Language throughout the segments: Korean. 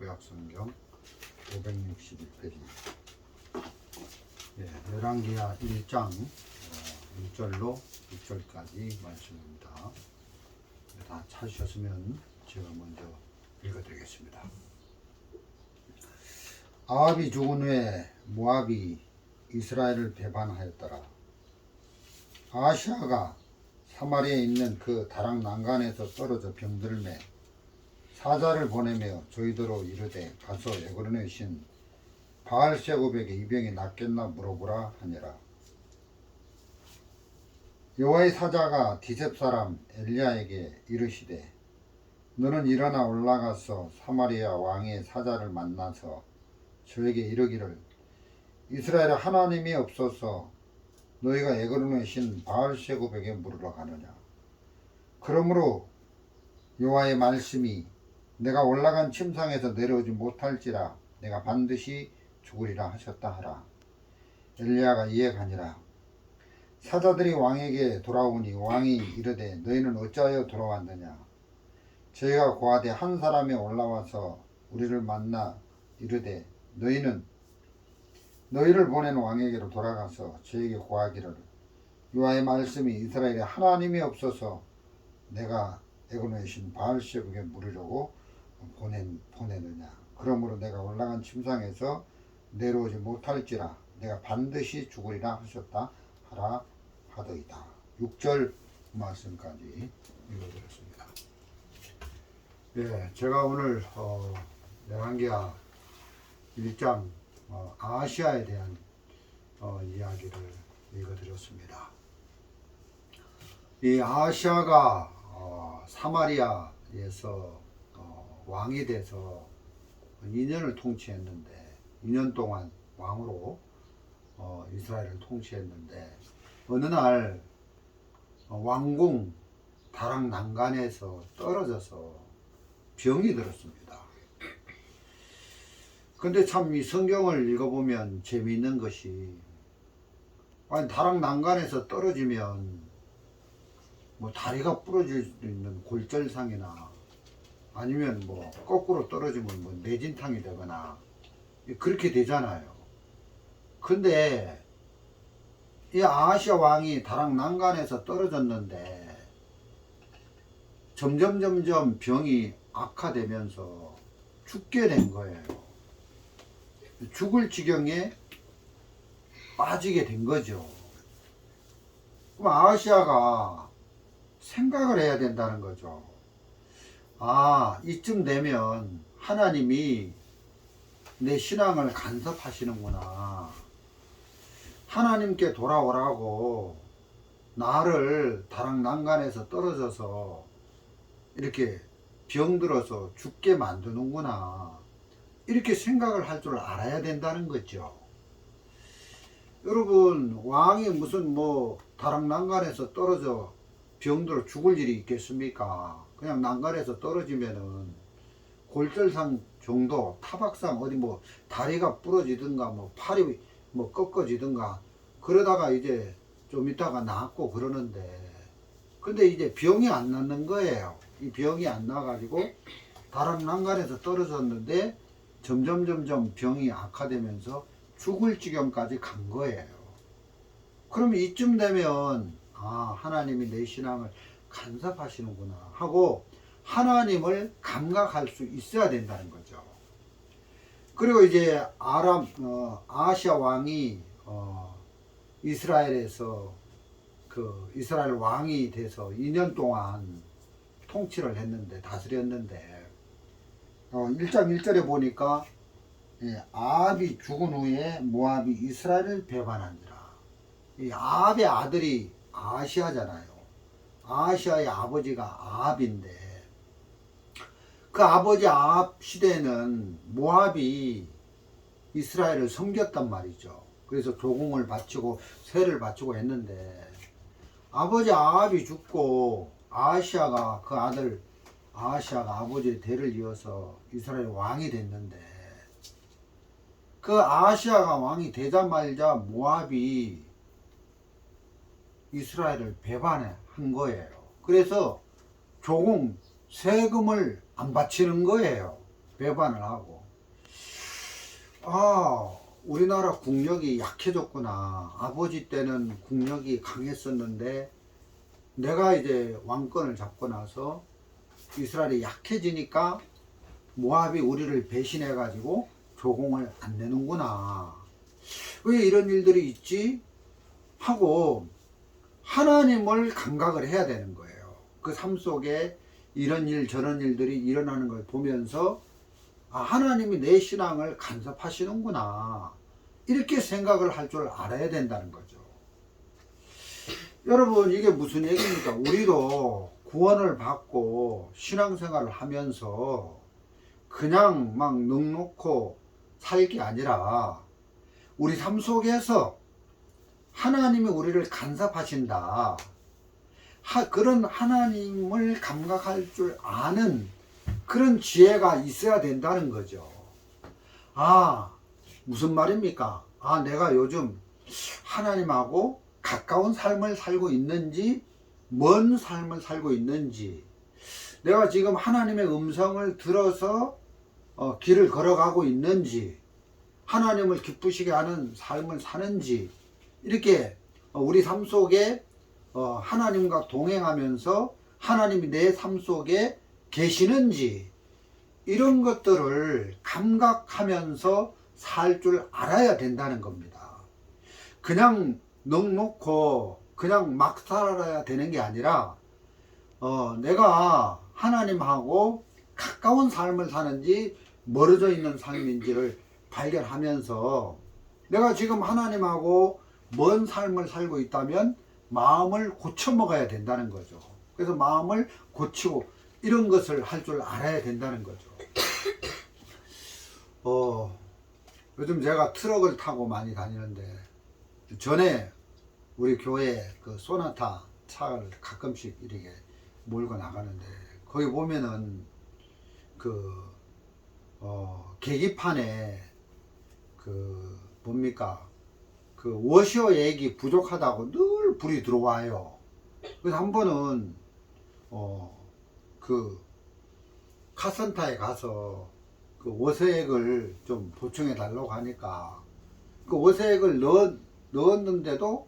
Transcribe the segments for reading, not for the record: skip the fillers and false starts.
구약성경 561페이지입니다. 열왕기하 1장 1절로 6절까지 말씀입니다. 다 찾으셨으면 제가 먼저 읽어드리겠습니다. 아합이 죽은 후에 모압이 이스라엘을 배반하였더라. 아하시아가 사마리아에 있는 그 다락 난간에서 떨어져 병들매 사자를 보내며 저희더러 이르되 가서 에그론의 신 바알세곱에게 이 병이 낫겠나 물어보라 하니라. 여호와의 사자가 디셉 사람 엘리야에게 이르시되 너는 일어나 올라가서 사마리아 왕의 사자를 만나서 저에게 이르기를 이스라엘에 하나님이 없어서 너희가 에그론의 신 바알세곱에게 물으러 가느냐. 그러므로 여호와의 말씀이 내가 올라간 침상에서 내려오지 못할지라 내가 반드시 죽으리라 하셨다 하라. 엘리야가 이에 가니라. 사자들이 왕에게 돌아오니 왕이 이르되 너희는 어찌하여 돌아왔느냐. 저희가 고하되 한 사람이 올라와서 우리를 만나 이르되 너희를 보낸 왕에게로 돌아가서 저에게 고하기를 여호와의 말씀이 이스라엘에 하나님이 없어서 내가 에그론의 신 바알세곱에게 물으려고 보내느냐. 그러므로 내가 올라간 침상에서 내려오지 못할지라 내가 반드시 죽으리라 하셨다 하라 하더이다. 6절 말씀까지 읽어드렸습니다. 제가 오늘 열왕기하 1장 아하시아에 대한 이야기를 읽어드렸습니다. 이 아하시아가 사마리아에서 왕이 돼서 2년을 통치했는데 2년 동안 왕으로 이스라엘을 통치했는데 어느 날 왕궁 다락 난간에서 떨어져서 병이 들었습니다. 근데 참 이 성경을 읽어보면 재미있는 것이 아니 다락 난간에서 떨어지면 뭐 다리가 부러질 수도 있는 골절상이나 아니면 뭐 거꾸로 떨어지면 뭐 내진탕이 되거나 그렇게 되잖아요. 근데 이 아하시아 왕이 다락 난간에서 떨어졌는데 점점 병이 악화되면서 죽게 된 거예요. 죽을 지경에 빠지게 된 거죠. 그럼 아하시아가 생각을 해야 된다는 거죠. 이쯤 되면 하나님이 내 신앙을 간섭하시는구나. 하나님께 돌아오라고 나를 다락 난간에서 떨어져서 이렇게 병들어서 죽게 만드는구나. 이렇게 생각을 할 줄 알아야 된다는 거죠. 여러분, 왕이 무슨 다락 난간에서 떨어져 병들어 죽을 일이 있겠습니까? 그냥 난간에서 떨어지면은 골절상 정도, 타박상 어디 다리가 부러지든가 팔이 꺾어지든가 그러다가 이제 좀 있다가 낫고 그러는데 근데 이제 병이 안 낫는 거예요. 이 병이 안 나가지고 다락 난간에서 떨어졌는데 점점 병이 악화되면서 죽을 지경까지 간 거예요. 그럼 이쯤 되면 하나님이 내 신앙을 간섭하시는구나 하고 하나님을 감각할 수 있어야 된다는 거죠. 그리고 이제 아하시아 왕이 이스라엘에서 이스라엘 왕이 돼서 2년 동안 통치를 했는데 다스렸는데 1장 1절에 보니까 아합이 죽은 후에 모압이 이스라엘을 배반하니라. 이 아합의 아들이 아하시아잖아요. 아하시아의 아버지가 아합인데 그 아버지 아합 시대에는 모압이 이스라엘을 섬겼단 말이죠. 그래서 조공을 바치고 세를 바치고 했는데 아버지 아합이 죽고 아하시아가 그 아들 아하시아가 아버지의 대를 이어서 이스라엘 왕이 됐는데 그 아하시아가 왕이 되자마자 모압이 이스라엘을 배반한 거예요. 그래서 조공 세금을 안 바치는 거예요. 배반을 하고, 아, 우리나라 국력이 약해졌구나. 아버지 때는 국력이 강했었는데 내가 이제 왕권을 잡고 나서 이스라엘이 약해지니까 모압이 우리를 배신해 가지고 조공을 안 내는구나. 왜 이런 일들이 있지? 하고 하나님을 감각을 해야 되는 거예요. 그 삶 속에 이런 일 저런 일들이 일어나는 걸 보면서 아, 하나님이 내 신앙을 간섭하시는구나. 이렇게 생각을 할 줄 알아야 된다는 거죠. 여러분, 이게 무슨 얘기입니까? 우리도 구원을 받고 신앙생활을 하면서 그냥 막 넉놓고 살 게 아니라 우리 삶 속에서 하나님이 우리를 간섭하신다. 그런 하나님을 감각할 줄 아는 그런 지혜가 있어야 된다는 거죠. 아, 무슨 말입니까? 아, 내가 요즘 하나님하고 가까운 삶을 살고 있는지, 먼 삶을 살고 있는지, 내가 지금 하나님의 음성을 들어서 길을 걸어가고 있는지, 하나님을 기쁘시게 하는 삶을 사는지, 이렇게 우리 삶 속에 하나님과 동행하면서 하나님이 내 삶 속에 계시는지, 이런 것들을 감각하면서 살 줄 알아야 된다는 겁니다. 그냥 넉놓고 그냥 막 살아야 되는 게 아니라 내가 하나님하고 가까운 삶을 사는지 멀어져 있는 삶인지를 발견하면서 내가 지금 하나님하고 먼 삶을 살고 있다면 마음을 고쳐 먹어야 된다는 거죠. 그래서 마음을 고치고 이런 것을 할 줄 알아야 된다는 거죠. 요즘 제가 트럭을 타고 많이 다니는데 전에 우리 교회 그 소나타 차를 가끔씩 이렇게 몰고 나가는데 거기 보면은 그 계기판에 그 뭡니까 그 워셔액이 부족하다고 늘 불이 들어와요. 그래서 한 번은 그 카센터에 가서 그 워셔액을 좀 보충해 달라고 하니까 그 워셔액을 넣었는데도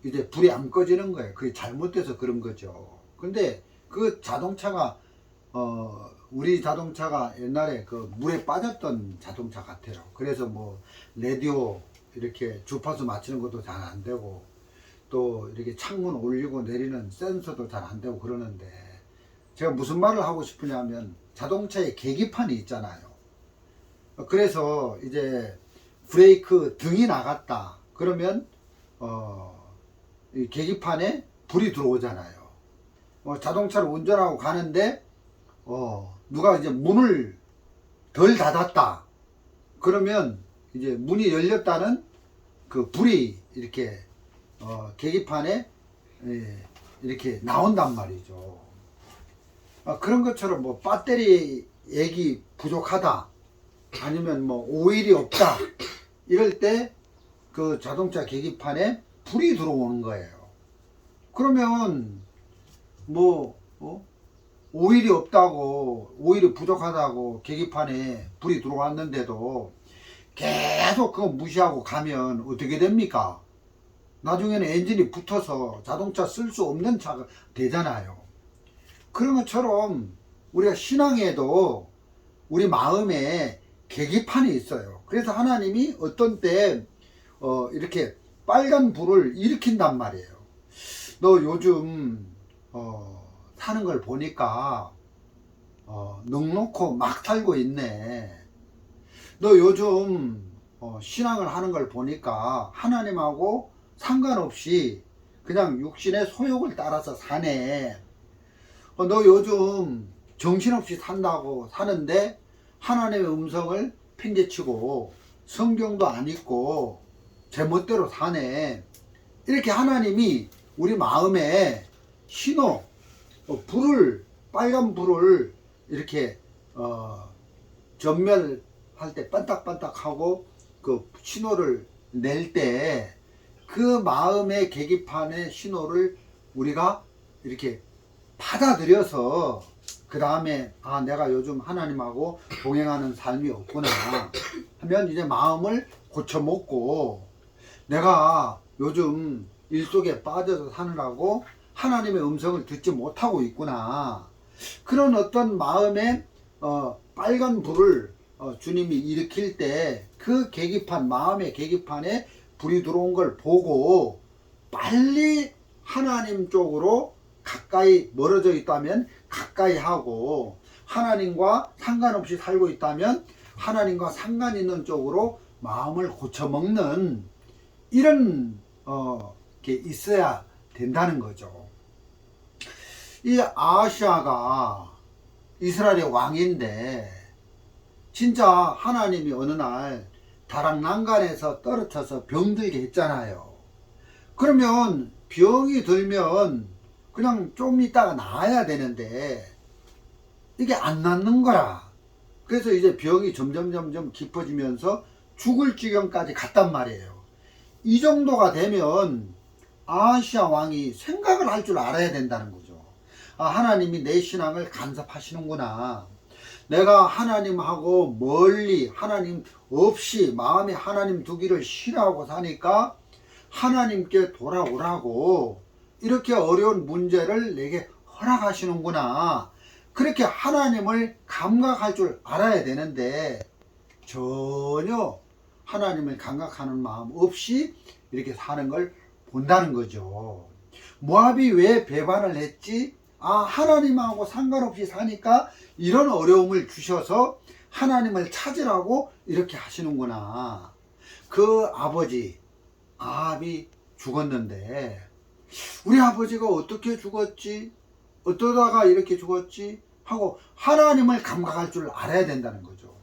이제 불이 안 꺼지는 거예요. 그게 잘못돼서 그런 거죠. 근데 그 자동차가 우리 자동차가 옛날에 그 물에 빠졌던 자동차 같아요. 그래서 뭐 라디오 이렇게 주파수 맞추는 것도 잘 안 되고 또 이렇게 창문 올리고 내리는 센서도 잘 안 되고 그러는데 제가 무슨 말을 하고 싶으냐면 자동차에 계기판이 있잖아요. 그래서 이제 브레이크 등이 나갔다 그러면 이 계기판에 불이 들어오잖아요. 자동차를 운전하고 가는데 누가 이제 문을 덜 닫았다 그러면 이제 문이 열렸다는 그 불이 이렇게 계기판에 이렇게 나온단 말이죠. 그런 것처럼 뭐 배터리 액이 부족하다 아니면 뭐 오일이 없다 이럴 때 그 자동차 계기판에 불이 들어오는 거예요. 그러면 뭐 오일이 없다고 오일이 부족하다고 계기판에 불이 들어왔는데도 계속 그거 무시하고 가면 어떻게 됩니까? 나중에는 엔진이 붙어서 자동차 쓸 수 없는 차가 되잖아요. 그런 것처럼 우리가 신앙에도 우리 마음에 계기판이 있어요. 그래서 하나님이 어떤 때 이렇게 빨간 불을 일으킨단 말이에요. 너 요즘 사는 걸 보니까 넉놓고 막 살고 있네. 너 요즘 신앙을 하는 걸 보니까 하나님하고 상관없이 그냥 육신의 소욕을 따라서 사네. 너 요즘 정신없이 산다고 사는데 하나님의 음성을 팽개치고 성경도 안 읽고 제멋대로 사네. 이렇게 하나님이 우리 마음에 신호, 빨간 불을 이렇게 전멸할 때 반딱반딱하고 그 신호를 낼 때 그 마음의 계기판의 신호를 우리가 이렇게 받아들여서 그 다음에 내가 요즘 하나님하고 동행하는 삶이 없구나 하면 이제 마음을 고쳐먹고, 내가 요즘 일 속에 빠져서 사느라고 하나님의 음성을 듣지 못하고 있구나, 그런 어떤 마음의 빨간 불을 주님이 일으킬 때 그 계기판, 마음의 계기판에 불이 들어온 걸 보고 빨리 하나님 쪽으로 가까이 멀어져 있다면 가까이 하고, 하나님과 상관없이 살고 있다면 하나님과 상관 있는 쪽으로 마음을 고쳐먹는 이런 게 있어야 된다는 거죠. 이 아하시아가 이스라엘의 왕인데 진짜 하나님이 어느 날 다락난간에서 떨어져서 병들게 했잖아요. 그러면 병이 들면 그냥 좀 있다가 나아야 되는데 이게 안 낫는 거라. 그래서 이제 병이 점점 깊어지면서 죽을 지경까지 갔단 말이에요. 이 정도가 되면 아하시아 왕이 생각을 할 줄 알아야 된다는 거죠. 하나님이 내 신앙을 간섭하시는구나. 내가 하나님하고 멀리, 하나님 없이 마음에 하나님 두기를 싫어하고 사니까 하나님께 돌아오라고 이렇게 어려운 문제를 내게 허락하시는구나. 그렇게 하나님을 감각할 줄 알아야 되는데 전혀 하나님을 감각하는 마음 없이 이렇게 사는 걸 본다는 거죠. 모압이 왜 배반을 했지? 하나님하고 상관없이 사니까 이런 어려움을 주셔서 하나님을 찾으라고 이렇게 하시는구나. 그 아버지 아합이 죽었는데 우리 아버지가 어떻게 죽었지? 어떠다가 이렇게 죽었지? 하고 하나님을 감각할 줄 알아야 된다는 거죠.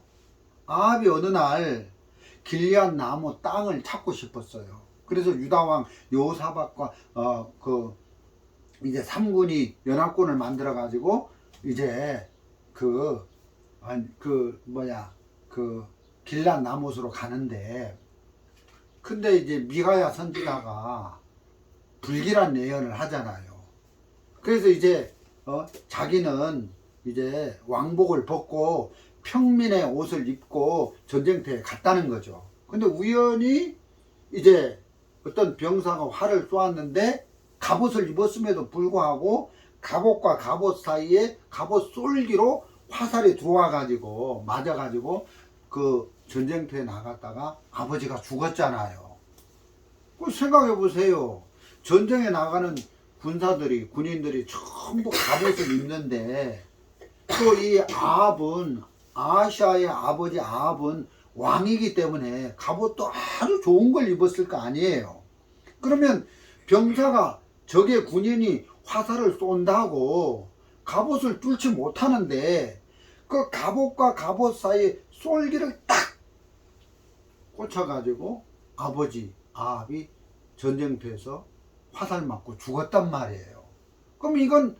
아합이 어느 날 길리앗 나무 땅을 찾고 싶었어요. 그래서 유다왕 여호사밧과 이제 3군이 연합군을 만들어 가지고 이제 길앗 나못으로 가는데, 근데 이제 미가야 선지자가 불길한 예언을 하잖아요. 그래서 이제 자기는 이제 왕복을 벗고 평민의 옷을 입고 전쟁터에 갔다는 거죠. 근데 우연히 이제 어떤 병사가 활을 쏘았는데 갑옷을 입었음에도 불구하고 갑옷과 갑옷 사이에 갑옷 쏠기로 화살이 들어와 가지고 맞아 가지고 그 전쟁터에 나갔다가 아버지가 죽었잖아요. 그 생각해 보세요. 전쟁에 나가는 군인들이 전부 갑옷을 입는데, 또 이 아합은, 아하시아의 아버지 아합은 왕이기 때문에 갑옷도 아주 좋은 걸 입었을 거 아니에요. 그러면 병사가, 적의 군인이 화살을 쏜다고 갑옷을 뚫지 못하는데 그 갑옷과 갑옷 사이에 쏠기를 딱 꽂혀가지고 아버지 아합이 전쟁터에서 화살 맞고 죽었단 말이에요. 그럼 이건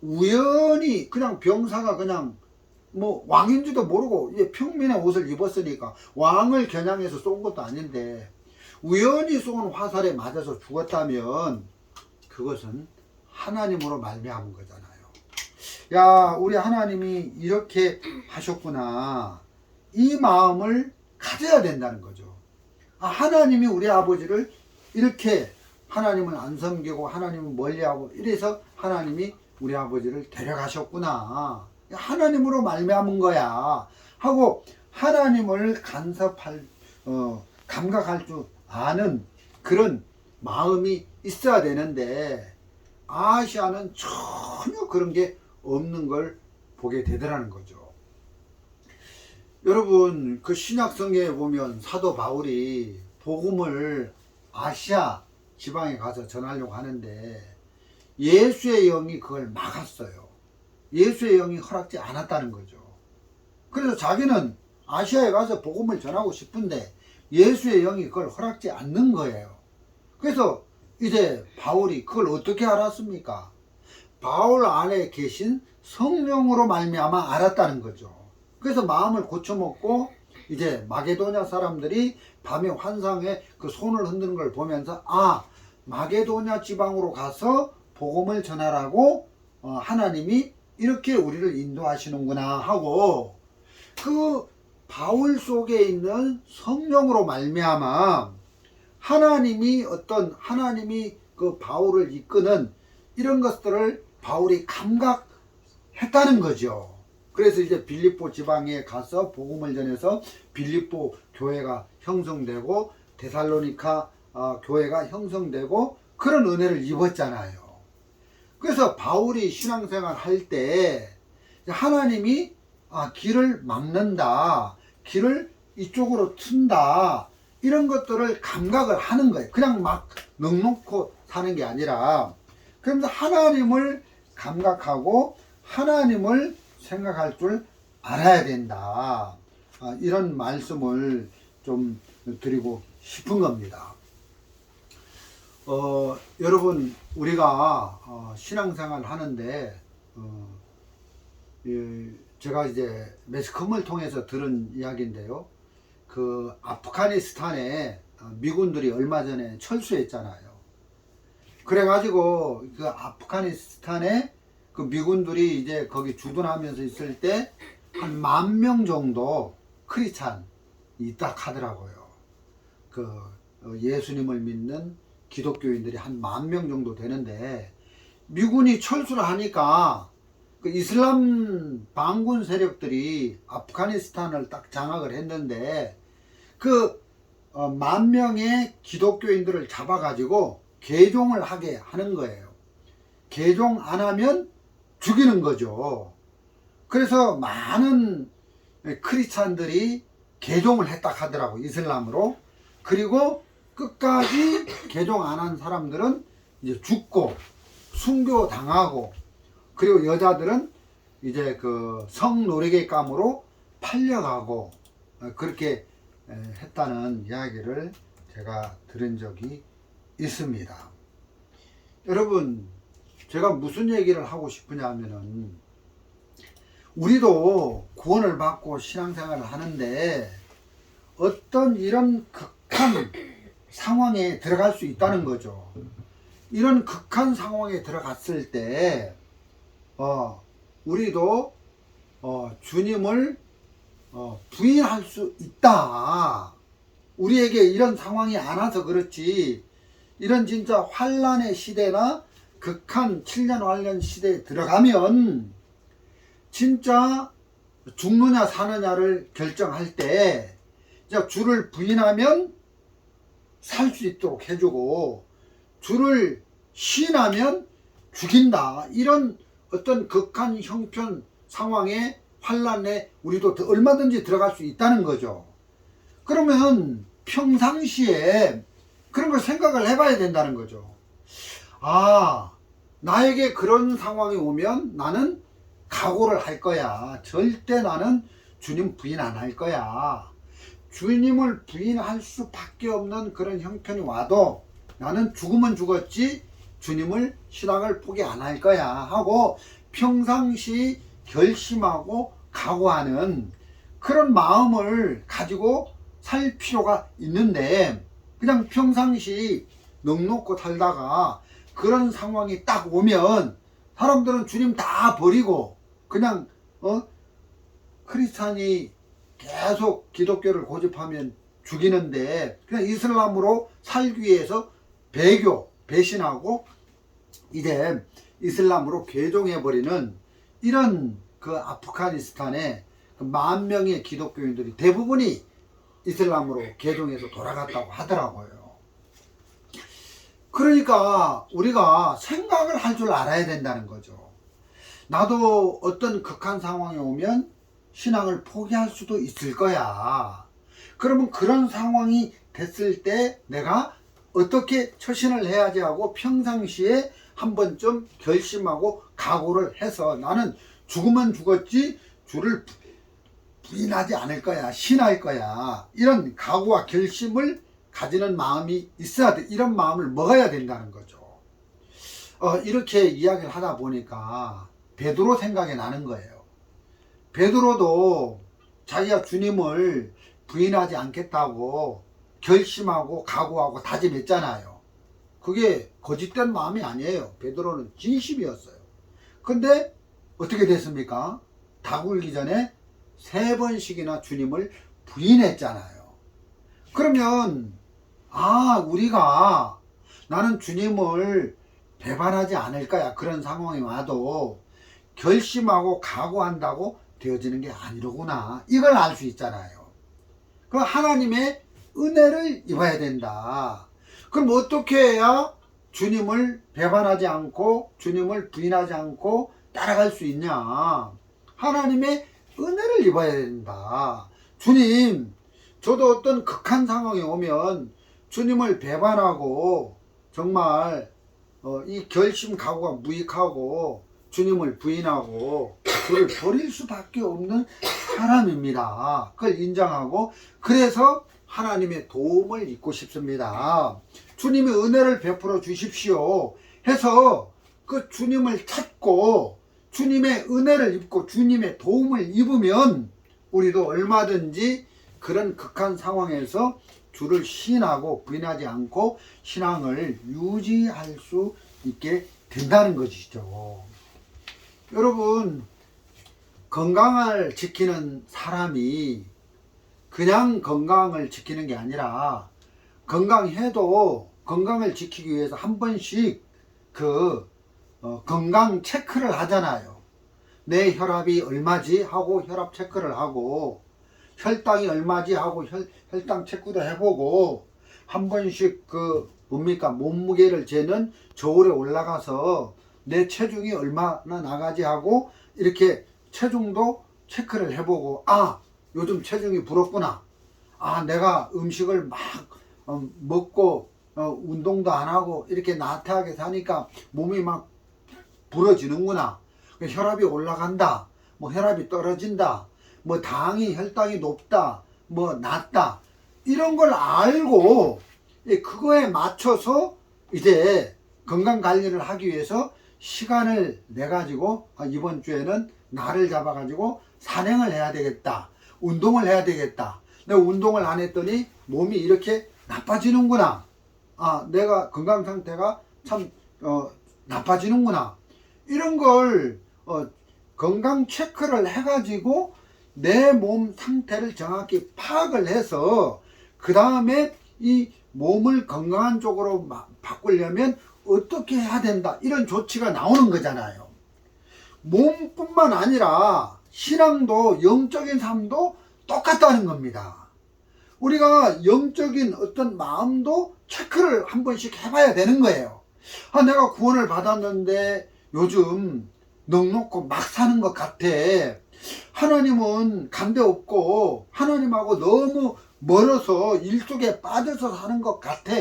우연히 그냥 병사가 그냥 뭐 왕인지도 모르고 평민의 옷을 입었으니까 왕을 겨냥해서 쏜 것도 아닌데 우연히 쏜 화살에 맞아서 죽었다면 그것은 하나님으로 말미암은 거잖아요. 야, 우리 하나님이 이렇게 하셨구나. 이 마음을 가져야 된다는 거죠. 하나님이 우리 아버지를 이렇게 하나님을 안 섬기고 하나님을 멀리하고 이래서 하나님이 우리 아버지를 데려가셨구나. 하나님으로 말미암은 거야 하고 하나님을 감각할 줄 아는 그런 마음이 있어야 되는데 아하시아는 전혀 그런 게 없는 걸 보게 되더라는 거죠. 여러분, 그 신약성경에 보면 사도 바울이 복음을 아시아 지방에 가서 전하려고 하는데 예수의 영이 그걸 막았어요. 예수의 영이 허락지 않았다는 거죠. 그래서 자기는 아시아에 가서 복음을 전하고 싶은데 예수의 영이 그걸 허락지 않는 거예요. 그래서 이제 바울이 그걸 어떻게 알았습니까? 바울 안에 계신 성령으로 말미암아 알았다는 거죠. 그래서 마음을 고쳐먹고 이제 마게도냐 사람들이 밤에 환상에 그 손을 흔드는 걸 보면서 마게도냐 지방으로 가서 복음을 전하라고 하나님이 이렇게 우리를 인도하시는구나 하고, 그 바울 속에 있는 성령으로 말미암아 하나님이 그 바울을 이끄는 이런 것들을 바울이 감각했다는 거죠. 그래서 이제 빌립보 지방에 가서 복음을 전해서 빌립보 교회가 형성되고 데살로니가 교회가 형성되고 그런 은혜를 입었잖아요. 그래서 바울이 신앙생활 할 때 하나님이 길을 막는다, 길을 이쪽으로 튼다, 이런 것들을 감각을 하는 거예요. 그냥 막 넉놓고 사는 게 아니라, 그러면서 하나님을 감각하고 하나님을 생각할 줄 알아야 된다. 이런 말씀을 좀 드리고 싶은 겁니다. 여러분, 우리가 신앙생활 하는데 제가 이제 매스컴을 통해서 들은 이야기인데요. 그 아프가니스탄에 미군들이 얼마 전에 철수했잖아요. 그래가지고 그 아프가니스탄에 그 미군들이 이제 거기 주둔하면서 있을 때 한 10,000명 정도 크리스찬이 있다 하더라고요. 그 예수님을 믿는 기독교인들이 한 10,000명 정도 되는데, 미군이 철수를 하니까 그 이슬람 반군 세력들이 아프가니스탄을 딱 장악을 했는데, 그 10,000명의 기독교인들을 잡아가지고 개종을 하게 하는 거예요. 개종 안 하면 죽이는 거죠. 그래서 많은 크리스찬들이 개종을 했다 하더라고, 이슬람으로. 그리고 끝까지 개종 안 한 사람들은 이제 죽고 순교 당하고, 그리고 여자들은 이제 그 성노예감으로 팔려가고 그렇게 했다는 이야기를 제가 들은 적이 있습니다. 여러분, 제가 무슨 얘기를 하고 싶으냐 하면은, 우리도 구원을 받고 신앙생활을 하는데 어떤 이런 극한 상황에 들어갈 수 있다는 거죠. 이런 극한 상황에 들어갔을 때 우리도 주님을 부인할 수 있다. 우리에게 이런 상황이 안 와서 그렇지, 이런 진짜 환란의 시대나 극한 7년 환란 시대에 들어가면 진짜 죽느냐 사느냐를 결정할 때 주를 부인하면 살 수 있도록 해주고, 주를 시인하면 죽인다. 이런 어떤 극한 형편 상황에, 환란에 우리도 얼마든지 들어갈 수 있다는 거죠. 그러면 평상시에 그런 걸 생각을 해봐야 된다는 거죠. 나에게 그런 상황이 오면 나는 각오를 할 거야. 절대 나는 주님 부인 안 할 거야. 주님을 부인할 수밖에 없는 그런 형편이 와도 나는 죽으면 죽었지 주님을, 신앙을 포기 안 할 거야 하고 평상시 결심하고 각오하는 그런 마음을 가지고 살 필요가 있는데, 그냥 평상시 넉놓고 살다가 그런 상황이 딱 오면 사람들은 주님 다 버리고 그냥 크리스찬이 계속 기독교를 고집하면 죽이는데, 그냥 이슬람으로 살기 위해서 배신하고 이제 이슬람으로 개종해버리는 이런 그 아프가니스탄의 그 10,000명의 기독교인들이 대부분이 이슬람으로 개종해서 돌아갔다고 하더라고요. 그러니까 우리가 생각을 할 줄 알아야 된다는 거죠. 나도 어떤 극한 상황이 오면 신앙을 포기할 수도 있을 거야. 그러면 그런 상황이 됐을 때 내가 어떻게 처신을 해야지 하고 평상시에 한 번쯤 결심하고 각오를 해서 나는 죽으면 죽었지 주를 부인하지 않을 거야, 신할 거야, 이런 각오와 결심을 가지는 마음이 있어야 돼. 이런 마음을 먹어야 된다는 거죠. 이렇게 이야기를 하다 보니까 베드로 생각이 나는 거예요. 베드로도 자기가 주님을 부인하지 않겠다고 결심하고 각오하고 다짐했잖아요. 그게 거짓된 마음이 아니에요. 베드로는 진심이었어요. 근데 어떻게 됐습니까? 다 굴기 전에 3번씩이나 주님을 부인했잖아요. 그러면 우리가 나는 주님을 배반하지 않을 거야, 그런 상황이 와도 결심하고 각오한다고 되어지는 게 아니로구나, 이걸 알 수 있잖아요. 그럼 하나님의 은혜를 입어야 된다. 그럼 어떻게 해야 주님을 배반하지 않고 주님을 부인하지 않고 따라갈 수 있냐? 하나님의 은혜를 입어야 된다. 주님, 저도 어떤 극한 상황이 오면 주님을 배반하고 정말 이 결심 각오가 무익하고 주님을 부인하고 주를 버릴 수밖에 없는 사람입니다. 그걸 인정하고, 그래서 하나님의 도움을 입고 싶습니다. 주님의 은혜를 베풀어 주십시오 해서 그 주님을 찾고 주님의 은혜를 입고 주님의 도움을 입으면 우리도 얼마든지 그런 극한 상황에서 주를 시인하고 부인하지 않고 신앙을 유지할 수 있게 된다는 것이죠. 여러분, 건강을 지키는 사람이 그냥 건강을 지키는 게 아니라 건강해도 건강을 지키기 위해서 한 번씩 건강 체크를 하잖아요. 내 혈압이 얼마지 하고 혈압 체크를 하고, 혈당이 얼마지 하고 혈당 체크도 해보고, 한 번씩 몸무게를 재는 저울에 올라가서 내 체중이 얼마나 나가지 하고 이렇게 체중도 체크를 해보고, 요즘 체중이 불었구나, 내가 음식을 막 먹고 운동도 안 하고 이렇게 나태하게 사니까 몸이 막 불어지는구나, 혈압이 올라간다, 혈압이 떨어진다, 혈당이 높다, 낮다, 이런 걸 알고 그거에 맞춰서 이제 건강 관리를 하기 위해서 시간을 내 가지고 이번 주에는 날을 잡아 가지고 산행을 해야 되겠다, 운동을 해야 되겠다, 내가 운동을 안 했더니 몸이 이렇게 나빠지는구나, 내가 건강 상태가 참 나빠지는구나, 이런 걸 건강 체크를 해 가지고 내 몸 상태를 정확히 파악을 해서 그 다음에 이 몸을 건강한 쪽으로 바꾸려면 어떻게 해야 된다, 이런 조치가 나오는 거잖아요. 몸뿐만 아니라 신앙도, 영적인 삶도 똑같다는 겁니다. 우리가 영적인 어떤 마음도 체크를 한 번씩 해봐야 되는 거예요. 내가 구원을 받았는데 요즘 넉넉고 막 사는 것 같아, 하나님은 간대 없고 하나님하고 너무 멀어서 일 속에 빠져서 사는 것 같아,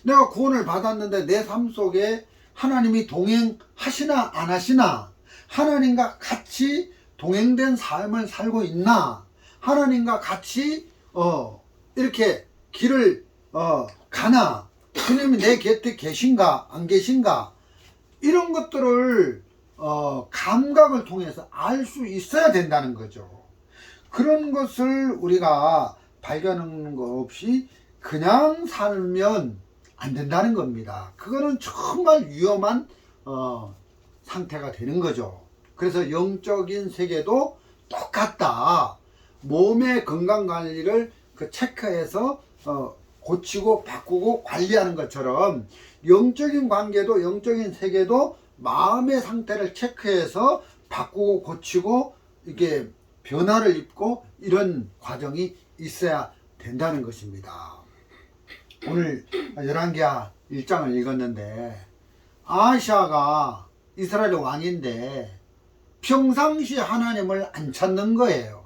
내가 구원을 받았는데 내 삶 속에 하나님이 동행하시나 안 하시나, 하나님과 같이 동행된 삶을 살고 있나, 하나님과 같이 이렇게 길을 가나, 주님이 내 곁에 계신가 안 계신가, 이런 것들을 감각을 통해서 알 수 있어야 된다는 거죠. 그런 것을 우리가 발견하는 것 없이 그냥 살면 안 된다는 겁니다. 그거는 정말 위험한 상태가 되는 거죠. 그래서 영적인 세계도 똑같다. 몸의 건강관리를 체크해서 고치고 바꾸고 관리하는 것처럼, 영적인 관계도, 영적인 세계도 마음의 상태를 체크해서 바꾸고 고치고 이게 변화를 입고 이런 과정이 있어야 된다는 것입니다. 오늘 열왕기하 1장을 읽었는데, 아하시아가 이스라엘의 왕인데 평상시에 하나님을 안 찾는 거예요.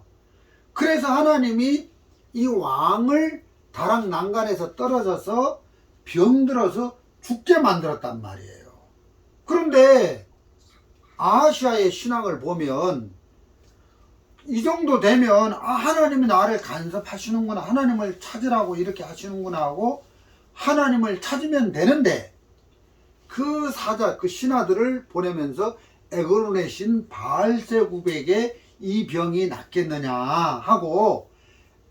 그래서 하나님이 이 왕을 다락 난간에서 떨어져서 병들어서 죽게 만들었단 말이에요. 그런데 아하시아의 신앙을 보면 이 정도 되면 하나님이 나를 간섭하시는구나, 하나님을 찾으라고 이렇게 하시는구나 하고 하나님을 찾으면 되는데, 그 사자, 그 신하들을 보내면서 에그론의 신 바알세굽에게 이 병이 낫겠느냐 하고,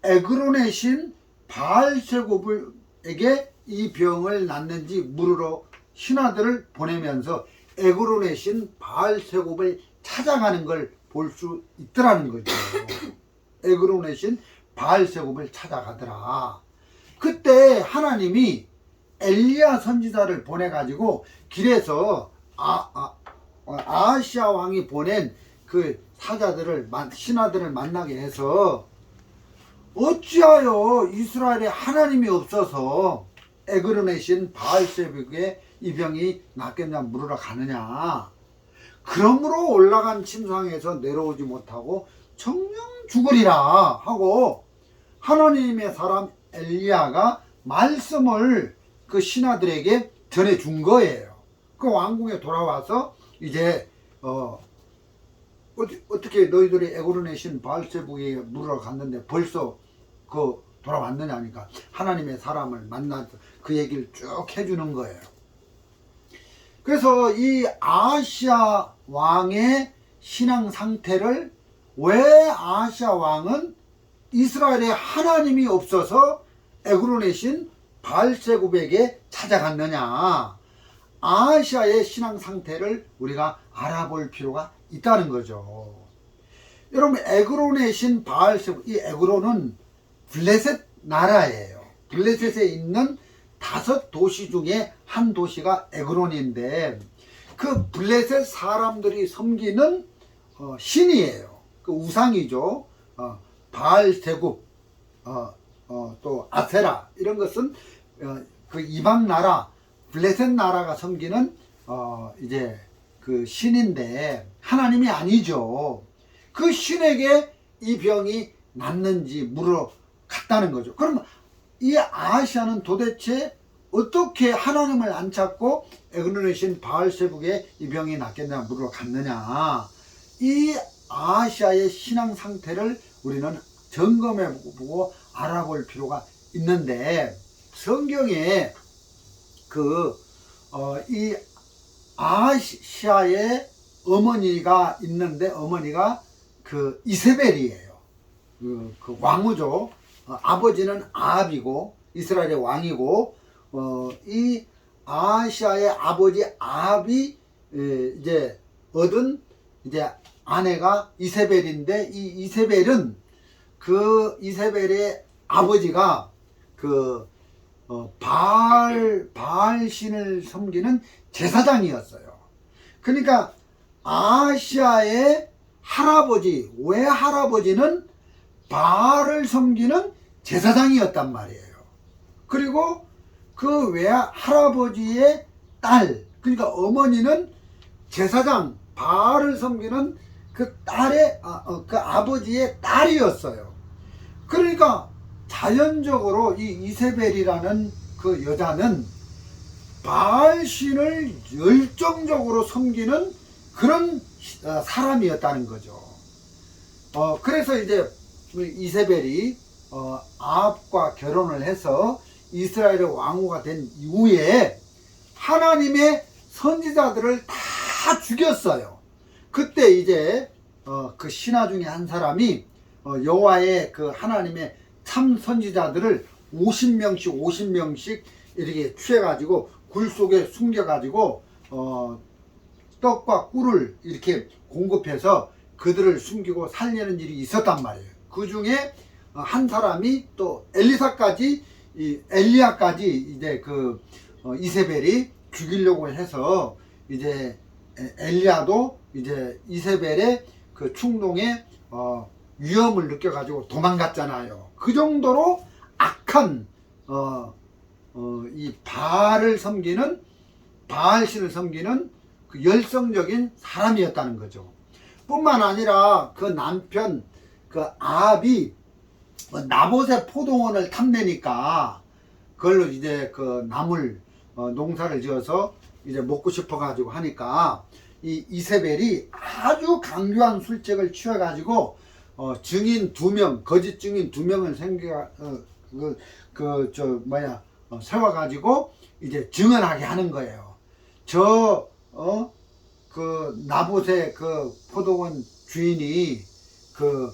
에그론의 신 바알세굽에게 이 병을 낫는지 물으러 신하들을 보내면서 에그론의 신 바알세곱을 찾아가는 걸 볼 수 있더라는 거죠. 에그론의 신 바알세곱을 찾아가더라. 그때 하나님이 엘리야 선지자를 보내가지고 길에서 아하시아 왕이 보낸 그 사자들을, 신하들을 만나게 해서 어찌하여 이스라엘에 하나님이 없어서 에그론의 신 바알세복의 이 병이 낫겠냐 물으러 가느냐. 그러므로 올라간 침상에서 내려오지 못하고 정령 죽으리라 하고 하나님의 사람 엘리야가 말씀을 그 신하들에게 전해준 거예요. 그 왕궁에 돌아와서 이제 어떻게 너희들이 에그론의 신 바알세복에게 물으러 갔는데 벌써 돌아왔느냐 하니까 하나님의 사람을 만나서 그 얘기를 쭉 해주는 거예요. 그래서 이 아하시아 왕의 신앙 상태를, 왜 아하시아 왕은 이스라엘에 하나님이 없어서 에그론의 신 바알세곱에게 찾아갔느냐, 아하시아의 신앙 상태를 우리가 알아볼 필요가 있다는 거죠. 여러분, 에그론의 신 바알세곱, 이 에그론은 블레셋 나라예요. 블레셋에 있는 5도시 중에 한 도시가 에그론인데, 그 블레셋 사람들이 섬기는 신이에요. 그 우상이죠. 바알세곱, 또 아세라, 이런 것은 그 이방 나라, 블레셋 나라가 섬기는 이제 그 신인데 하나님이 아니죠. 그 신에게 이 병이 낫는지 물어 갔다는 거죠. 그럼 이 아하시아는 도대체 어떻게 하나님을 안 찾고 에그론의 신 바알세복의 이 병이 낫겠냐 물어 갔느냐. 이 아하시아의 신앙 상태를 우리는 점검해 보고 알아볼 필요가 있는데, 성경에 이 아하시아의 어머니가 있는데, 어머니가 그 이세벨이에요. 그 왕후죠. 아버지는 아합이고 이스라엘의 왕이고, 이 아하시아의 아버지 아합이 이제 얻은 이제 아내가 이세벨인데, 이 이세벨은 그 이세벨의 아버지가 그 바알 신을 섬기는 제사장이었어요. 그러니까 아하시아의 할아버지, 외할아버지는 바알을 섬기는 제사장이었단 말이에요. 그리고 그 외할아버지의 딸, 그러니까 어머니는 제사장, 바알을 섬기는 그 딸의 그 아버지의 딸이었어요. 그러니까 자연적으로 이 이세벨이라는 그 여자는 바알 신을 열정적으로 섬기는 그런 사람이었다는 거죠. 그래서 이제 이세벨이 아합과 결혼을 해서 이스라엘의 왕후가 된 이후에 하나님의 선지자들을 다 죽였어요. 그때 이제 그 신하 중에 한 사람이 여호와의 그 하나님의 참 선지자들을 50명씩 이렇게 취해가지고 굴 속에 숨겨가지고 떡과 꿀을 이렇게 공급해서 그들을 숨기고 살리는 일이 있었단 말이에요. 그 중에 한 사람이 또 엘리야까지 이제 그 이세벨이 죽이려고 해서 이제 엘리야도 이제 이세벨의 그 충동에 위험을 느껴가지고 도망갔잖아요. 그 정도로 악한 이 바알을 섬기는, 바알신을 섬기는 그 열성적인 사람이었다는 거죠. 뿐만 아니라 그 남편 그 아합이 나봇의 포도원을 탐내니까 그걸로 이제 그 나물 농사를 지어서 이제 먹고 싶어 가지고 하니까 이 이세벨이 아주 강교한 술책을 취해 가지고 증인 2명, 거짓 증인 2명을 세워 가지고 이제 증언하게 하는 거예요. 그 나봇의 그 포도원 주인이 그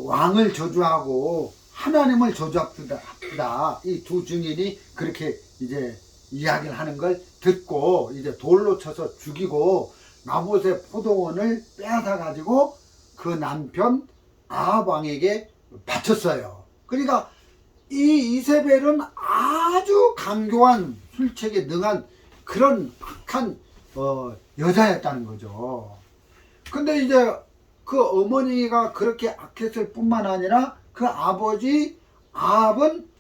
왕을 저주하고 하나님을 저주합니다. 이 두 증인이 그렇게 이제 이야기를 하는 걸 듣고 이제 돌로 쳐서 죽이고 나봇의 포도원을 빼앗아 가지고 그 남편 아합 왕에게 바쳤어요. 그러니까 이 이세벨은 아주 강교한 술책에 능한 그런 악한 여자였다는 거죠. 근데 이제 그 어머니가 그렇게 악했을 뿐만 아니라 그 아버지 아합은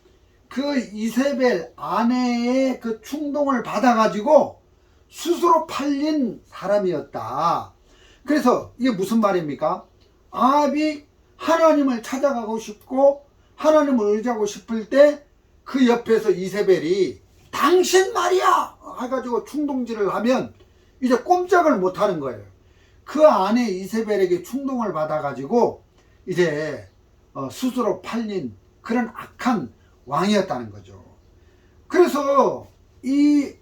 그 이세벨 아내의 그 충동을 받아가지고 스스로 팔린 사람이었다. 그래서 이게 무슨 말입니까? 아합이 하나님을 찾아가고 싶고 하나님을 의지하고 싶을 때 그 옆에서 이세벨이 당신 말이야 해가지고 충동질을 하면 이제 꼼짝을 못하는 거예요. 그 아내 이세벨에게 충동을 받아가지고 이제 스스로 팔린 그런 악한 왕이었다는 거죠. 그래서 이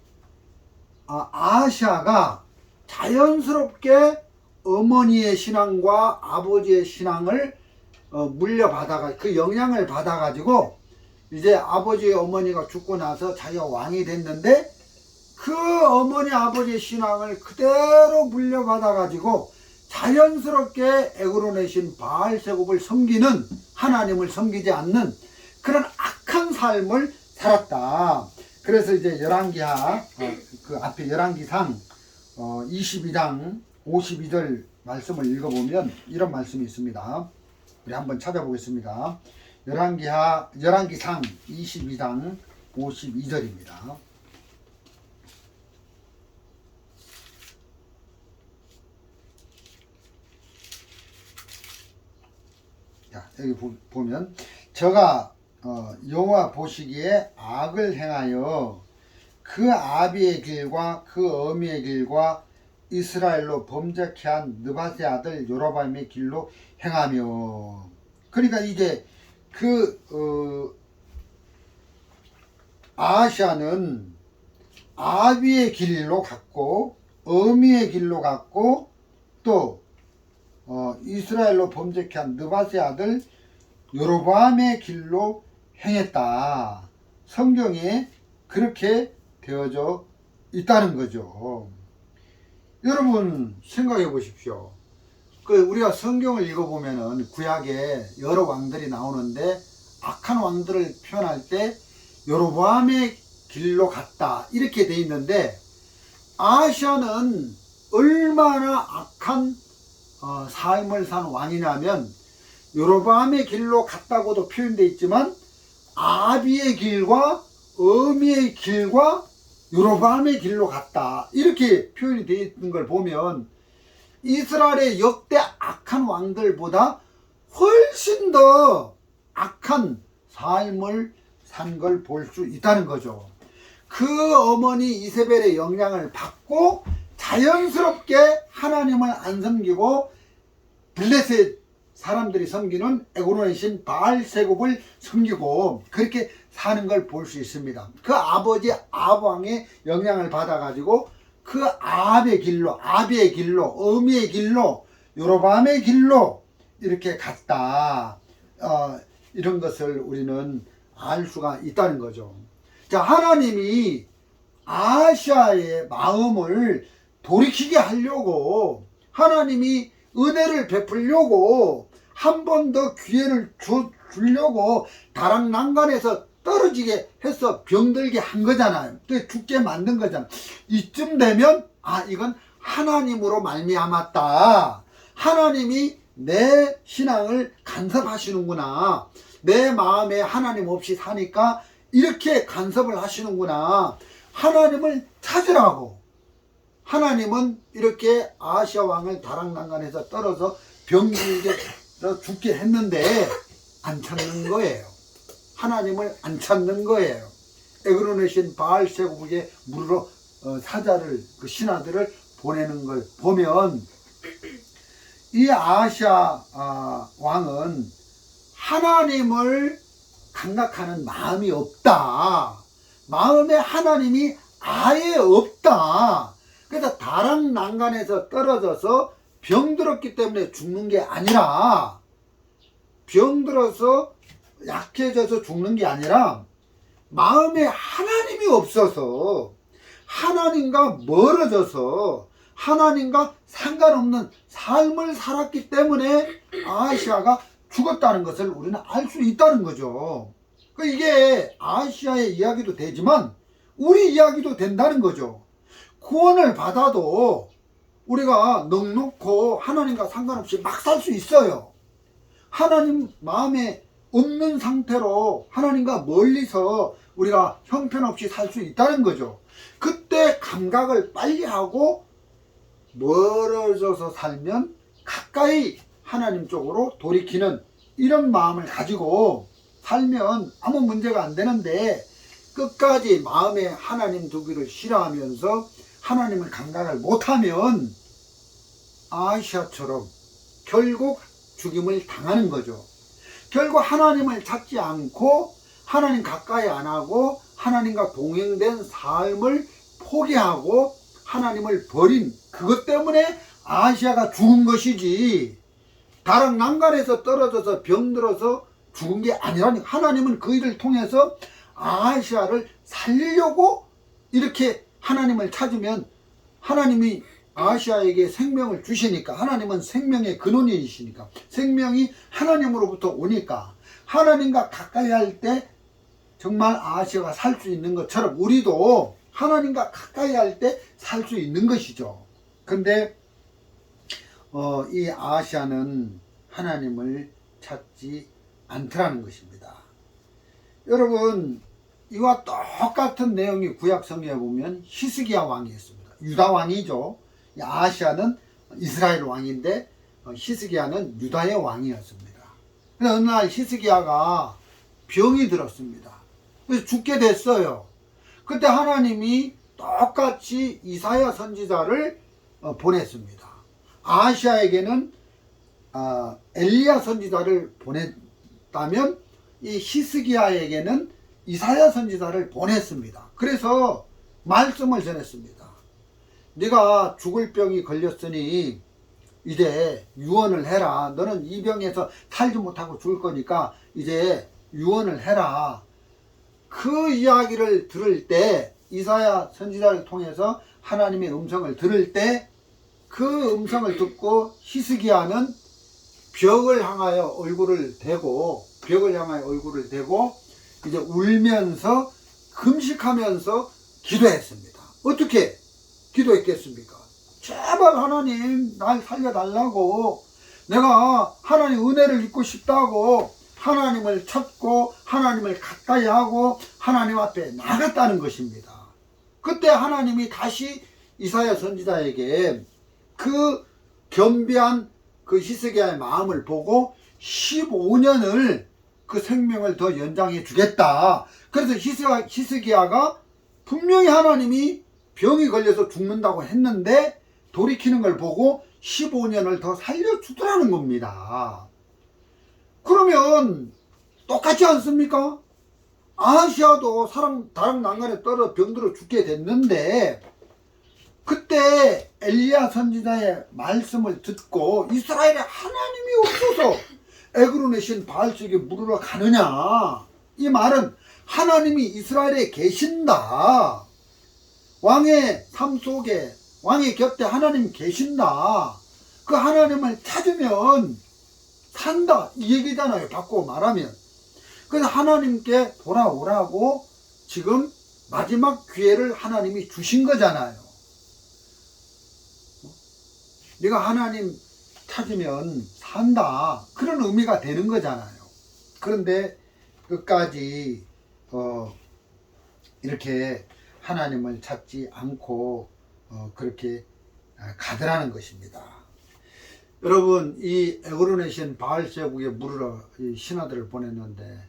아하시아가 자연스럽게 어머니의 신앙과 아버지의 신앙을 물려받아가 그 영향을 받아가지고 이제 아버지 어머니가 죽고 나서 자기가 왕이 됐는데 그 어머니 아버지의 신앙을 그대로 물려받아가지고 자연스럽게 에그론의 신 바알세곱을 섬기는 하나님을 섬기지 않는 그런 악한 삶을 살았다. 그래서 이제 열왕기하 그 앞에 열왕기상 22장 52절 말씀을 읽어보면 이런 말씀이 있습니다. 우리 한번 찾아보겠습니다. 열왕기상 22장 52절입니다. 자, 여기 보면 저가 여호와 보시기에 악을 행하여 그 아비의 길과 그 어미의 길과 이스라엘로 범죄케 한 느밧의 아들 요로밤의 길로 행하며. 그러니까 이제 아하시아는 아비의 길로 갔고 어미의 길로 갔고 또 이스라엘로 범죄케 한 느밧의 아들 요로밤의 길로 행했다. 성경에 그렇게 되어져 있다는 거죠. 여러분 생각해 보십시오. 우리가 성경을 읽어보면은 구약에 여러 왕들이 나오는데 악한 왕들을 표현할 때 여로보암의 길로 갔다 이렇게 돼 있는데 아하시아는 얼마나 악한 삶을 산 왕이냐면 여로보암의 길로 갔다고도 표현되어 있지만 아비의 길과 어미의 길과 여로보암의 길로 갔다 이렇게 표현이 되어 있는 걸 보면 이스라엘의 역대 악한 왕들보다 훨씬 더 악한 삶을 산 걸 볼 수 있다는 거죠. 그 어머니 이세벨의 영향을 받고 자연스럽게 하나님을 안 섬기고 블레셋 사람들이 섬기는 에그론의 신 바알세곱을 섬기고 그렇게 사는 걸 볼 수 있습니다. 그 아버지 아합 왕의 영향을 받아가지고 그 아합의 길로, 아비의 길로, 어미의 길로, 요로밤의 길로 이렇게 갔다. 이런 것을 우리는 알 수가 있다는 거죠. 자, 하나님이 아하시아의 마음을 돌이키게 하려고 하나님이 은혜를 베풀려고 한 번 더 기회를 주려고 다락난간에서 떨어지게 해서 병들게 한 거잖아요. 또 죽게 만든 거잖아요. 이쯤 되면 이건 하나님으로 말미암았다. 하나님이 내 신앙을 간섭하시는구나. 내 마음에 하나님 없이 사니까 이렇게 간섭을 하시는구나. 하나님을 찾으라고. 하나님은 이렇게 아하시아 왕을 다락난간에서 떨어져 병들게 죽게 했는데 안 찾는 거예요. 하나님을 안 찾는 거예요. 에그론의 신 바알세곱에게 물으러 사자를 그 신하들을 보내는 걸 보면 이 아하시아 왕은 하나님을 감각하는 마음이 없다. 마음에 하나님이 아예 없다. 그래서 다락난간에서 떨어져서 병들었기 때문에 죽는 게 아니라 병들어서 약해져서 죽는 게 아니라 마음에 하나님이 없어서 하나님과 멀어져서 하나님과 상관없는 삶을 살았기 때문에 아하시아가 죽었다는 것을 우리는 알 수 있다는 거죠. 이게 아하시아의 이야기도 되지만 우리 이야기도 된다는 거죠. 구원을 받아도 우리가 넉넉고 하나님과 상관없이 막 살 수 있어요. 하나님 마음에 없는 상태로 하나님과 멀리서 우리가 형편없이 살 수 있다는 거죠. 그때 감각을 빨리 하고 멀어져서 살면 가까이 하나님 쪽으로 돌이키는 이런 마음을 가지고 살면 아무 문제가 안 되는데, 끝까지 마음에 하나님 두기를 싫어하면서 하나님을 감각을 못하면 아하시아처럼 결국 죽임을 당하는 거죠. 결국 하나님을 찾지 않고 하나님 가까이 안 하고 하나님과 동행된 삶을 포기하고 하나님을 버린 그것 때문에 아하시아가 죽은 것이지, 다락 난간에서 떨어져서 병들어서 죽은 게 아니라니. 하나님은 그 일을 통해서 아하시아를 살리려고 이렇게 하나님을 찾으면 하나님이 아하시아에게 생명을 주시니까, 하나님은 생명의 근원이시니까, 생명이 하나님으로부터 오니까 하나님과 가까이 할 때 정말 아하시아가 살 수 있는 것처럼 우리도 하나님과 가까이 할 때 살 수 있는 것이죠. 근데 이 아하시아는 하나님을 찾지 않더라는 것입니다. 여러분, 이와 똑같은 내용이 구약 성경에 보면 히스기야 왕이 있습니다. 유다 왕이죠. 아하시아는 이스라엘 왕인데 히스기야는 유다의 왕이었습니다. 그래서 어느 날 히스기야가 병이 들었습니다. 그래서 죽게 됐어요. 그때 하나님이 똑같이 이사야 선지자를 보냈습니다. 아하시아에게는 엘리야 선지자를 보냈다면 이 히스기야에게는 이사야 선지자를 보냈습니다. 그래서 말씀을 전했습니다. 네가 죽을 병이 걸렸으니 이제 유언을 해라. 너는 이 병에서 살지 못하고 죽을 거니까 이제 유언을 해라. 그 이야기를 들을 때, 이사야 선지자를 통해서 하나님의 음성을 들을 때, 그 음성을 듣고 히스기야는 벽을 향하여 얼굴을 대고 이제 울면서 금식하면서 기도했습니다. 어떻게 기도했겠습니까? 제발 하나님 날 살려달라고, 내가 하나님 은혜를 입고 싶다고 하나님을 찾고 하나님을 가까이 하고 하나님 앞에 나갔다는 것입니다. 그때 하나님이 다시 이사야 선지자에게 그 겸비한 그 히스기야의 마음을 보고 15년을 그 생명을 더 연장해 주겠다. 그래서 히스기야가 분명히 하나님이 병이 걸려서 죽는다고 했는데 돌이키는 걸 보고 15년을 더 살려주더라는 겁니다. 그러면 똑같지 않습니까? 아하시아도 다락 난간에 떨어 병들어 죽게 됐는데, 그때 엘리야 선지자의 말씀을 듣고 이스라엘에 하나님이 없어서 에그론의 신 바알에게 물으러 가느냐, 이 말은 하나님이 이스라엘에 계신다, 왕의 삶 속에 왕의 곁에 하나님 계신다, 그 하나님을 찾으면 산다, 이 얘기잖아요, 바꾸고 말하면. 그래서 하나님께 돌아오라고 지금 마지막 기회를 하나님이 주신 거잖아요. 네가 하나님 찾으면 산다, 그런 의미가 되는 거잖아요. 그런데 끝까지 이렇게 하나님을 찾지 않고 그렇게 가더라는 것입니다. 여러분, 이 에그론의 신 바알세국에 물으러 이 신하들을 보냈는데,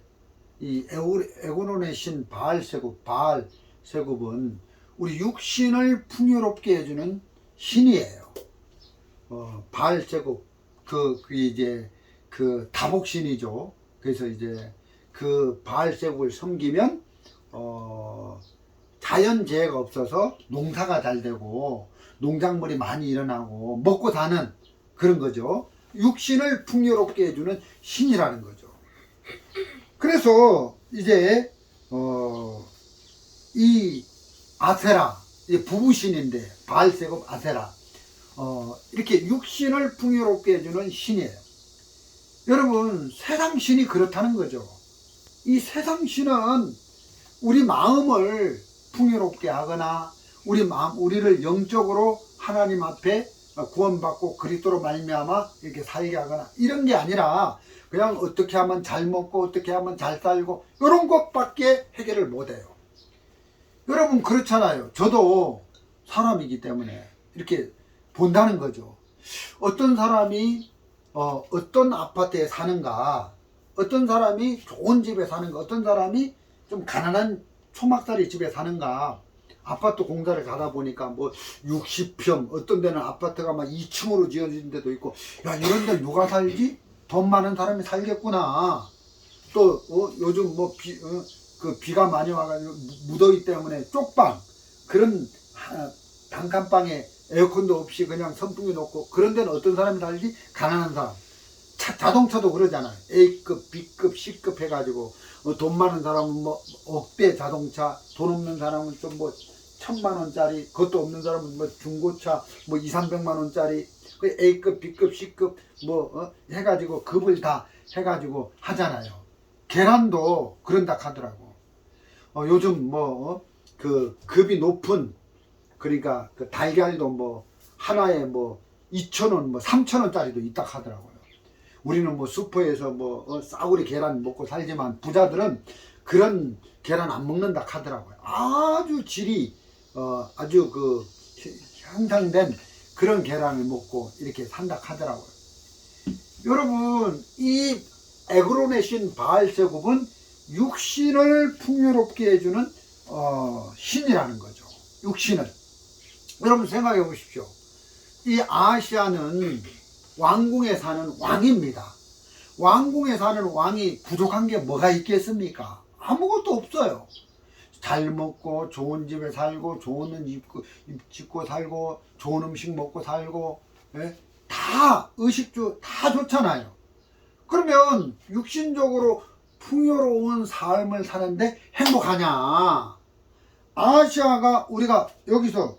이 에그론의 신 바알세국은 우리 육신을 풍요롭게 해주는 신이에요. 바알세국 이제 그 다복신이죠. 그래서 이제 그 바알세국을 섬기면 자연재해가 없어서 농사가 잘 되고 농작물이 많이 일어나고 먹고 사는 그런 거죠. 육신을 풍요롭게 해주는 신이라는 거죠. 그래서 이제 이 아세라, 이 부부신인데 바알세곱 아세라, 이렇게 육신을 풍요롭게 해주는 신이에요. 여러분, 세상 신이 그렇다는 거죠. 이 세상 신은 우리 마음을 풍요롭게 하거나 우리를 영적으로 하나님 앞에 구원받고 그리스도로 말미암아 이렇게 살게 하거나 이런 게 아니라 그냥 어떻게 하면 잘 먹고 어떻게 하면 잘 살고 이런 것밖에 해결을 못해요. 여러분, 그렇잖아요. 저도 사람이기 때문에 이렇게 본다는 거죠. 어떤 사람이 어떤 아파트에 사는가, 어떤 사람이 좋은 집에 사는가, 어떤 사람이 좀 가난한 초막살이 집에 사는가. 아파트 공사를 가다 보니까 뭐 60평, 어떤 데는 아파트가 막 2층으로 지어진 데도 있고, 야, 이런 데 누가 살지? 돈 많은 사람이 살겠구나. 또 요즘 뭐 비가 많이 와가지고 무더위 때문에 쪽방, 그런 단칸방에 에어컨도 없이 그냥 선풍기 놓고 그런 데는 어떤 사람이 살지? 가난한 사람. 자동차도 그러잖아요. A급, B급, C급 해가지고 돈 많은 사람은 뭐 억대 자동차, 돈 없는 사람은 좀 뭐 1000만 원짜리, 그것도 없는 사람은 뭐 중고차 뭐 200~300만 원짜리, 그 A급, B급, C급 뭐 해가지고 급을 다 해가지고 하잖아요. 계란도 그런다 하더라고. 요즘 그 급이 높은, 그러니까 그 달걀도 뭐 하나에 뭐 2,000원, 뭐 3,000원짜리도 있다 하더라고요. 우리는 뭐 슈퍼에서 뭐 싸구리 계란 먹고 살지만 부자들은 그런 계란 안 먹는다 하더라고요. 아주 질이 아주 그 향상된 그런 계란을 먹고 이렇게 산다 하더라고요. 여러분, 이 에그론의 신 바알세곱은 육신을 풍요롭게 해주는 신이라는 거죠. 육신을. 여러분 생각해 보십시오. 이 아시아는 왕궁에 사는 왕입니다. 왕궁에 사는 왕이 부족한 게 뭐가 있겠습니까? 아무것도 없어요. 잘 먹고 좋은 집에 살고 좋은 집 짓고 살고 좋은 음식 먹고 살고, 예? 다 의식주 다 좋잖아요. 그러면 육신적으로 풍요로운 삶을 사는데 행복하냐? 아시아가, 우리가 여기서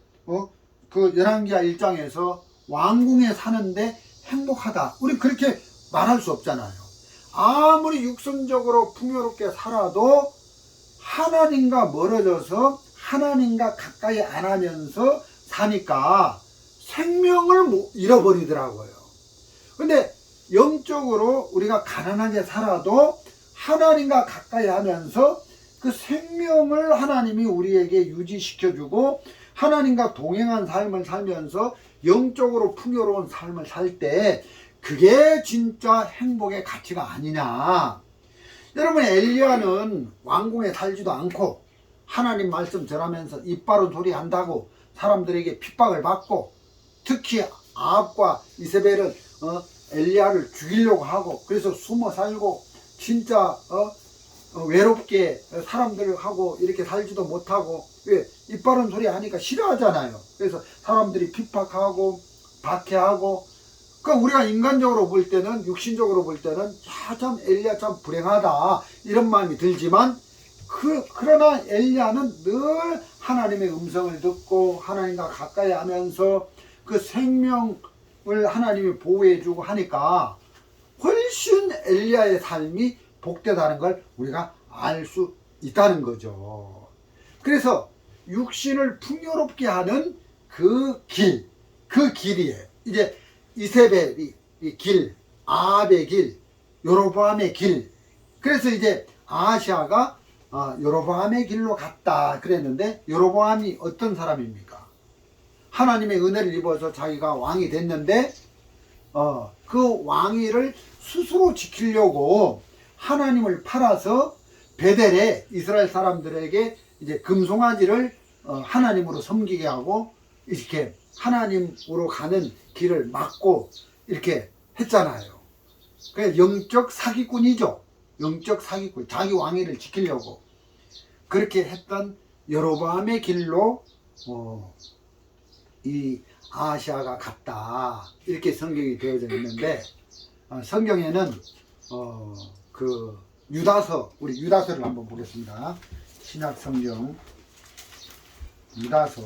그 열왕기하 1장에서 왕궁에 사는데 행복하다, 우리 그렇게 말할 수 없잖아요. 아무리 육선적으로 풍요롭게 살아도 하나님과 멀어져서 하나님과 가까이 안 하면서 사니까 생명을 잃어버리더라고요. 근데 영적으로 우리가 가난하게 살아도 하나님과 가까이 하면서 그 생명을 하나님이 우리에게 유지시켜주고 하나님과 동행한 삶을 살면서 영적으로 풍요로운 삶을 살 때 그게 진짜 행복의 가치가 아니냐. 여러분, 엘리야는 왕궁에 살지도 않고 하나님 말씀 전하면서 입바른 소리 한다고 사람들에게 핍박을 받고, 특히 아합과 이세벨은 엘리야를 죽이려고 하고, 그래서 숨어 살고 진짜 외롭게 사람들하고 이렇게 살지도 못하고, 왜? 입바른 소리 하니까 싫어하잖아요. 그래서 사람들이 핍박하고 박해하고. 그러니까 우리가 인간적으로 볼 때는, 육신적으로 볼 때는 야, 참 엘리야 참 불행하다 이런 마음이 들지만, 그러나 엘리야는 늘 하나님의 음성을 듣고 하나님과 가까이 하면서 그 생명을 하나님이 보호해주고 하니까 훨씬 엘리야의 삶이 복되다는 걸 우리가 알 수 있다는 거죠. 그래서 육신을 풍요롭게 하는 그 길이에요. 이제 이세벨이 길, 아합의 길, 여로보암의 길. 그래서 이제 아시아가 여로보암의 길로 갔다 그랬는데, 여로보암이 어떤 사람입니까? 하나님의 은혜를 입어서 자기가 왕이 됐는데 그 왕위를 스스로 지키려고 하나님을 팔아서 베델에 이스라엘 사람들에게 이제 금송아지를 하나님으로 섬기게 하고 이렇게 하나님으로 가는 길을 막고 이렇게 했잖아요. 그래서 영적 사기꾼이죠. 영적 사기꾼. 자기 왕위를 지키려고 그렇게 했던 여로보암의 길로 이 아시아가 갔다, 이렇게 성경이 되어져 있는데, 성경에는 그 유다서, 우리 유다서를 한번 보겠습니다. 신약 성경 유다서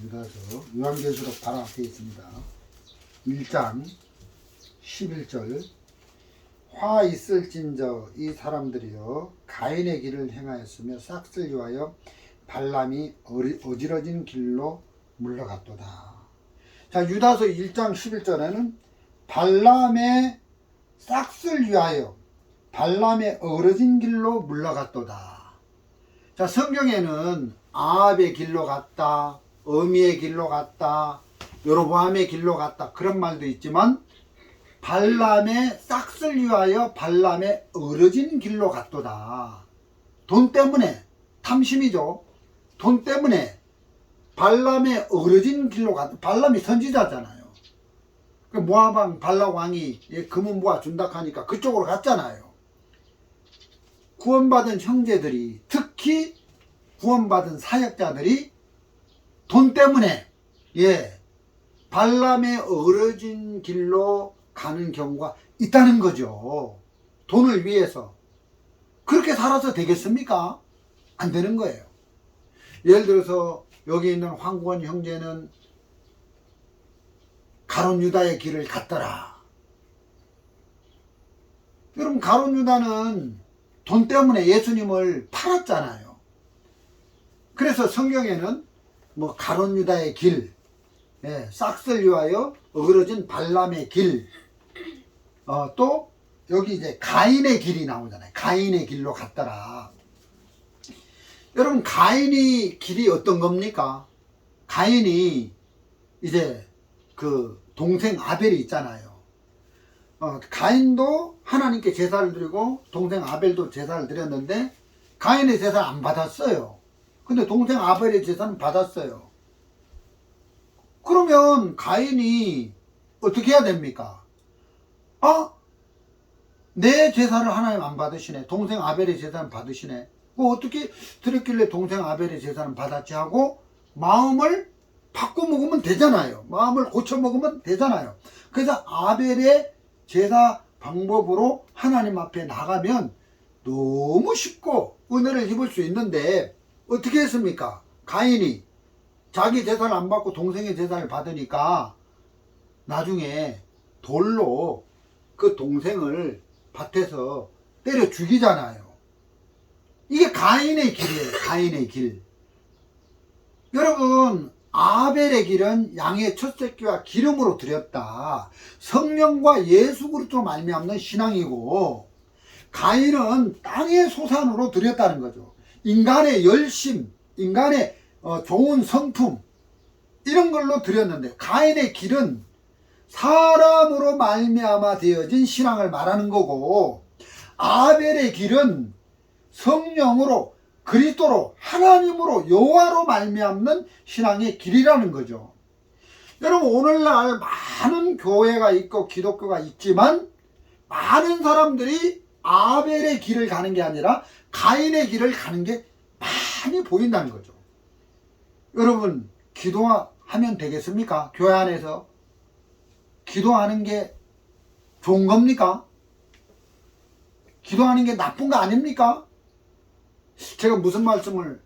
유다서 요한계시록 바로 앞에 있습니다. 1장 11절 화 있을진저 이 사람들이여 가인의 길을 행하였으며 싹을 위하여 발람이 어지러진 길로 물러갔도다. 자, 유다서 1장 11절에는 발람의 싹을 위하여 발람의 어러진 길로 물러갔도다. 자, 성경에는 아합의 길로 갔다, 어미의 길로 갔다, 여로보암의 길로 갔다 그런 말도 있지만 발람의 싹을 위하여 발람의 어러진 길로 갔도다. 돈 때문에, 탐심이죠. 돈 때문에 발람의 어러진 길로 갔다. 발람이 선지자잖아요. 그 모압왕 발락 왕이 금은 모아 준다 하니까 그쪽으로 갔잖아요. 구원받은 형제들이, 특히 구원받은 사역자들이 돈 때문에 발람의 어러진 길로 가는 경우가 있다는 거죠. 돈을 위해서. 그렇게 살아서 되겠습니까? 안 되는 거예요. 예를 들어서 여기 있는 황구원 형제는 가룟 유다의 길을 갔더라. 여러분, 가룟 유다는 돈 때문에 예수님을 팔았잖아요. 그래서 성경에는 뭐 가룟 유다의 길, 싹을 위하여 어그러진 발람의 길, 또 여기 이제 가인의 길이 나오잖아요. 가인의 길로 갔더라. 여러분, 가인의 길이 어떤 겁니까? 가인이 이제 그 동생 아벨이 있잖아요. 가인도 하나님께 제사를 드리고 동생 아벨도 제사를 드렸는데 가인의 제사를 안 받았어요. 근데 동생 아벨의 제사는 받았어요. 그러면 가인이 어떻게 해야 됩니까? 내 제사를 하나님 안 받으시네. 동생 아벨의 제사는 받으시네. 어떻게 드렸길래 동생 아벨의 제사는 받았지 하고 마음을 바꿔 먹으면 되잖아요. 마음을 고쳐 먹으면 되잖아요. 그래서 아벨의 제사 방법으로 하나님 앞에 나가면 너무 쉽고 은혜를 입을 수 있는데 어떻게 했습니까? 가인이 자기 제사를 안 받고 동생의 제사를 받으니까 나중에 돌로 그 동생을 밭에서 때려 죽이잖아요. 이게 가인의 길이에요. 가인의 길. 여러분, 아벨의 길은 양의 첫 새끼와 기름으로 드렸다. 성령과 예수 그리스도로 말미암는 신앙이고, 가인은 땅의 소산으로 드렸다는 거죠. 인간의 열심, 인간의 좋은 성품 이런 걸로 드렸는데, 가인의 길은 사람으로 말미암아 되어진 신앙을 말하는 거고, 아벨의 길은 성령으로 그리스도로 하나님으로 여호와로 말미암는 신앙의 길이라는 거죠. 여러분, 오늘날 많은 교회가 있고 기독교가 있지만 많은 사람들이 아벨의 길을 가는 게 아니라 가인의 길을 가는 게 많이 보인다는 거죠. 여러분, 기도하면 되겠습니까? 교회 안에서 기도하는 게 좋은 겁니까? 기도하는 게 나쁜 거 아닙니까? 제가 무슨 말씀을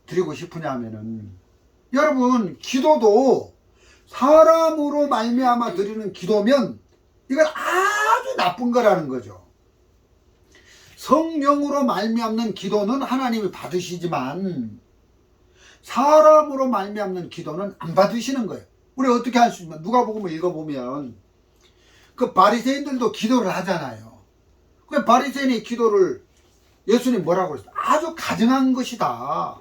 드리고 싶으냐면은, 여러분, 기도도 사람으로 말미암아 드리는 기도면 이건 아주 나쁜 거라는 거죠. 성령으로 말미암는 기도는 하나님이 받으시지만 사람으로 말미암는 기도는 안 받으시는 거예요. 우리 어떻게 할 수 있냐? 누가복음을 읽어보면 그 바리새인들도 기도를 하잖아요. 그 바리새인의 기도를 예수님 뭐라고 그랬어요? 아주 가증한 것이다.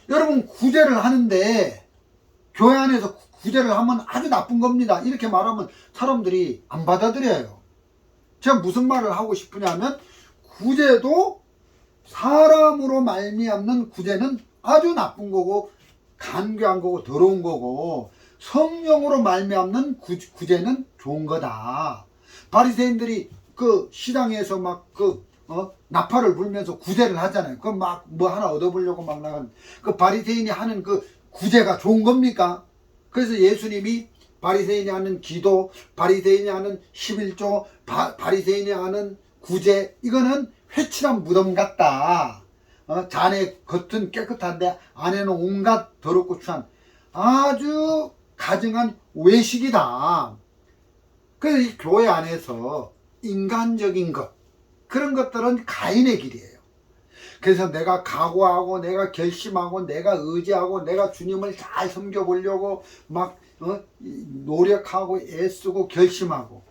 여러분, 구제를 하는데 교회 안에서 구제를 하면 아주 나쁜 겁니다. 이렇게 말하면 사람들이 안 받아들여요. 제가 무슨 말을 하고 싶으냐면, 구제도 사람으로 말미암는 구제는 아주 나쁜 거고 간교한 거고 더러운 거고, 성령으로 말미암는 구제는 좋은 거다. 바리새인들이 그 시장에서 막 그 나팔을 불면서 구제를 하잖아요. 그 막 뭐 하나 얻어보려고 막 나간 그 바리새인이 하는 그 구제가 좋은 겁니까? 그래서 예수님이 바리새인이 하는 기도, 바리새인이 하는 11조, 바리새인이 하는 구제, 이거는 회칠한 무덤 같다. 잔의 겉은 깨끗한데 안에는 온갖 더럽고 추한 아주 가증한 외식이다. 그래서 이 교회 안에서 인간적인 것, 그런 것들은 가인의 길이에요. 그래서 내가 각오하고 내가 결심하고 내가 의지하고 내가 주님을 잘 섬겨보려고 막 노력하고 애쓰고 결심하고,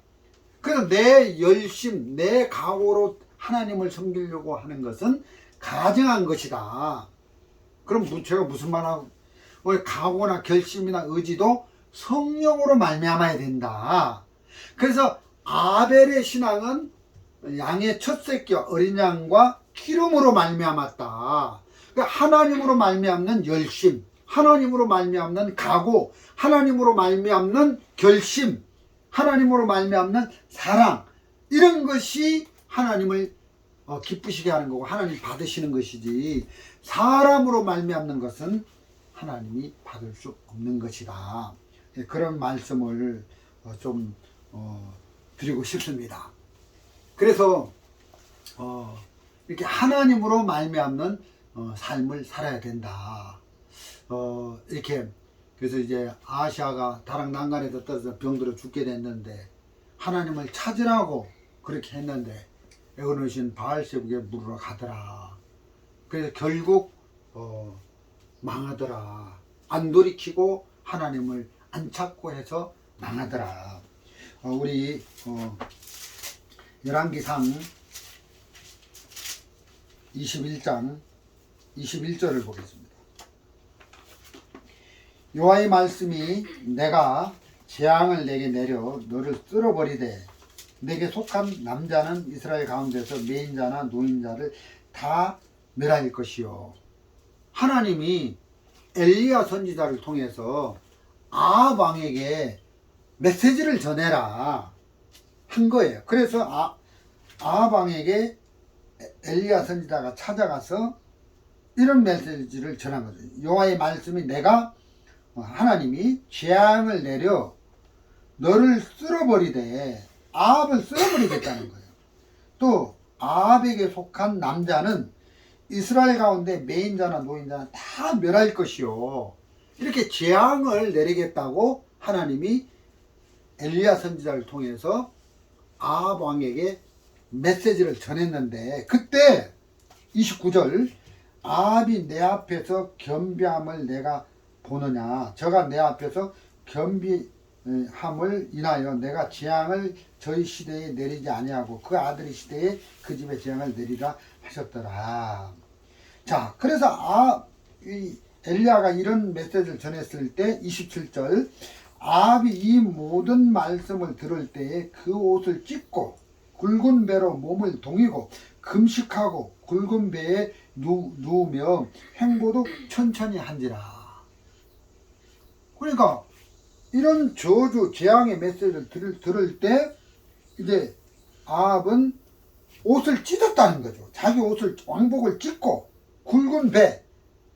그래서 내 열심, 내 각오로 하나님을 섬기려고 하는 것은 가증한 것이다. 그럼 제가 무슨 말하고, 각오나 결심이나 의지도 성령으로 말미암아야 된다. 그래서 아벨의 신앙은 양의 첫 새끼와 어린 양과 기름으로 말미암았다. 그러니까 하나님으로 말미암는 열심, 하나님으로 말미암는 각오, 하나님으로 말미암는 결심, 하나님으로 말미암는 사랑, 이런 것이 하나님을 기쁘시게 하는 거고 하나님 받으시는 것이지, 사람으로 말미암는 것은 하나님이 받을 수 없는 것이다. 그런 말씀을 좀 드리고 싶습니다. 그래서 이렇게 하나님으로 말미암는 삶을 살아야 된다. 이렇게 그래서 이제 아시아가 다락 난간에서 떨어져 병들어 죽게 됐는데 하나님을 찾으라고 그렇게 했는데 에고노신 바알세북에 물으러 가더라. 그래서 결국 망하더라. 안 돌이키고 하나님을 안 찾고 해서 망하더라. 우리 열왕기상 21장 21절을 보겠습니다. 여호와의 말씀이 내가 재앙을 내게 내려 너를 쓸어버리되 내게 속한 남자는 이스라엘 가운데서 매인자나 노인자를 다 멸할 것이요. 하나님이 엘리야 선지자를 통해서 아합 왕에게 메시지를 전해라 한 거예요. 그래서 아합 왕에게 엘리야 선지자가 찾아가서 이런 메시지를 전한 거죠. 여호와의 말씀이 내가 하나님이 재앙을 내려 너를 쓸어버리되, 아합을 쓸어버리겠다는 거예요. 또 아합에게 속한 남자는 이스라엘 가운데 매인자나 노인자나 다 멸할 것이요. 이렇게 재앙을 내리겠다고 하나님이 엘리야 선지자를 통해서 아합 왕에게 메시지를 전했는데, 그때 29절 아합이 내 앞에서 겸비함을 내가 보느냐, 저가 내 앞에서 겸비함을 인하여 내가 재앙을 저희 시대에 내리지 아니하고 그 아들의 시대에 그 집에 재앙을 내리라 하셨더라. 자, 그래서 엘리야가 이런 메시지를 전했을 때 27절 아합이 이 모든 말씀을 들을 때에 그 옷을 찢고 굵은 배로 몸을 동이고 금식하고 굵은 배에 누우며 행보도 천천히 한지라. 그러니까 이런 저주 재앙의 메시지를 들을 때 이제 아합은 옷을 찢었다는 거죠. 자기 옷을, 왕복을 찢고 굵은 배,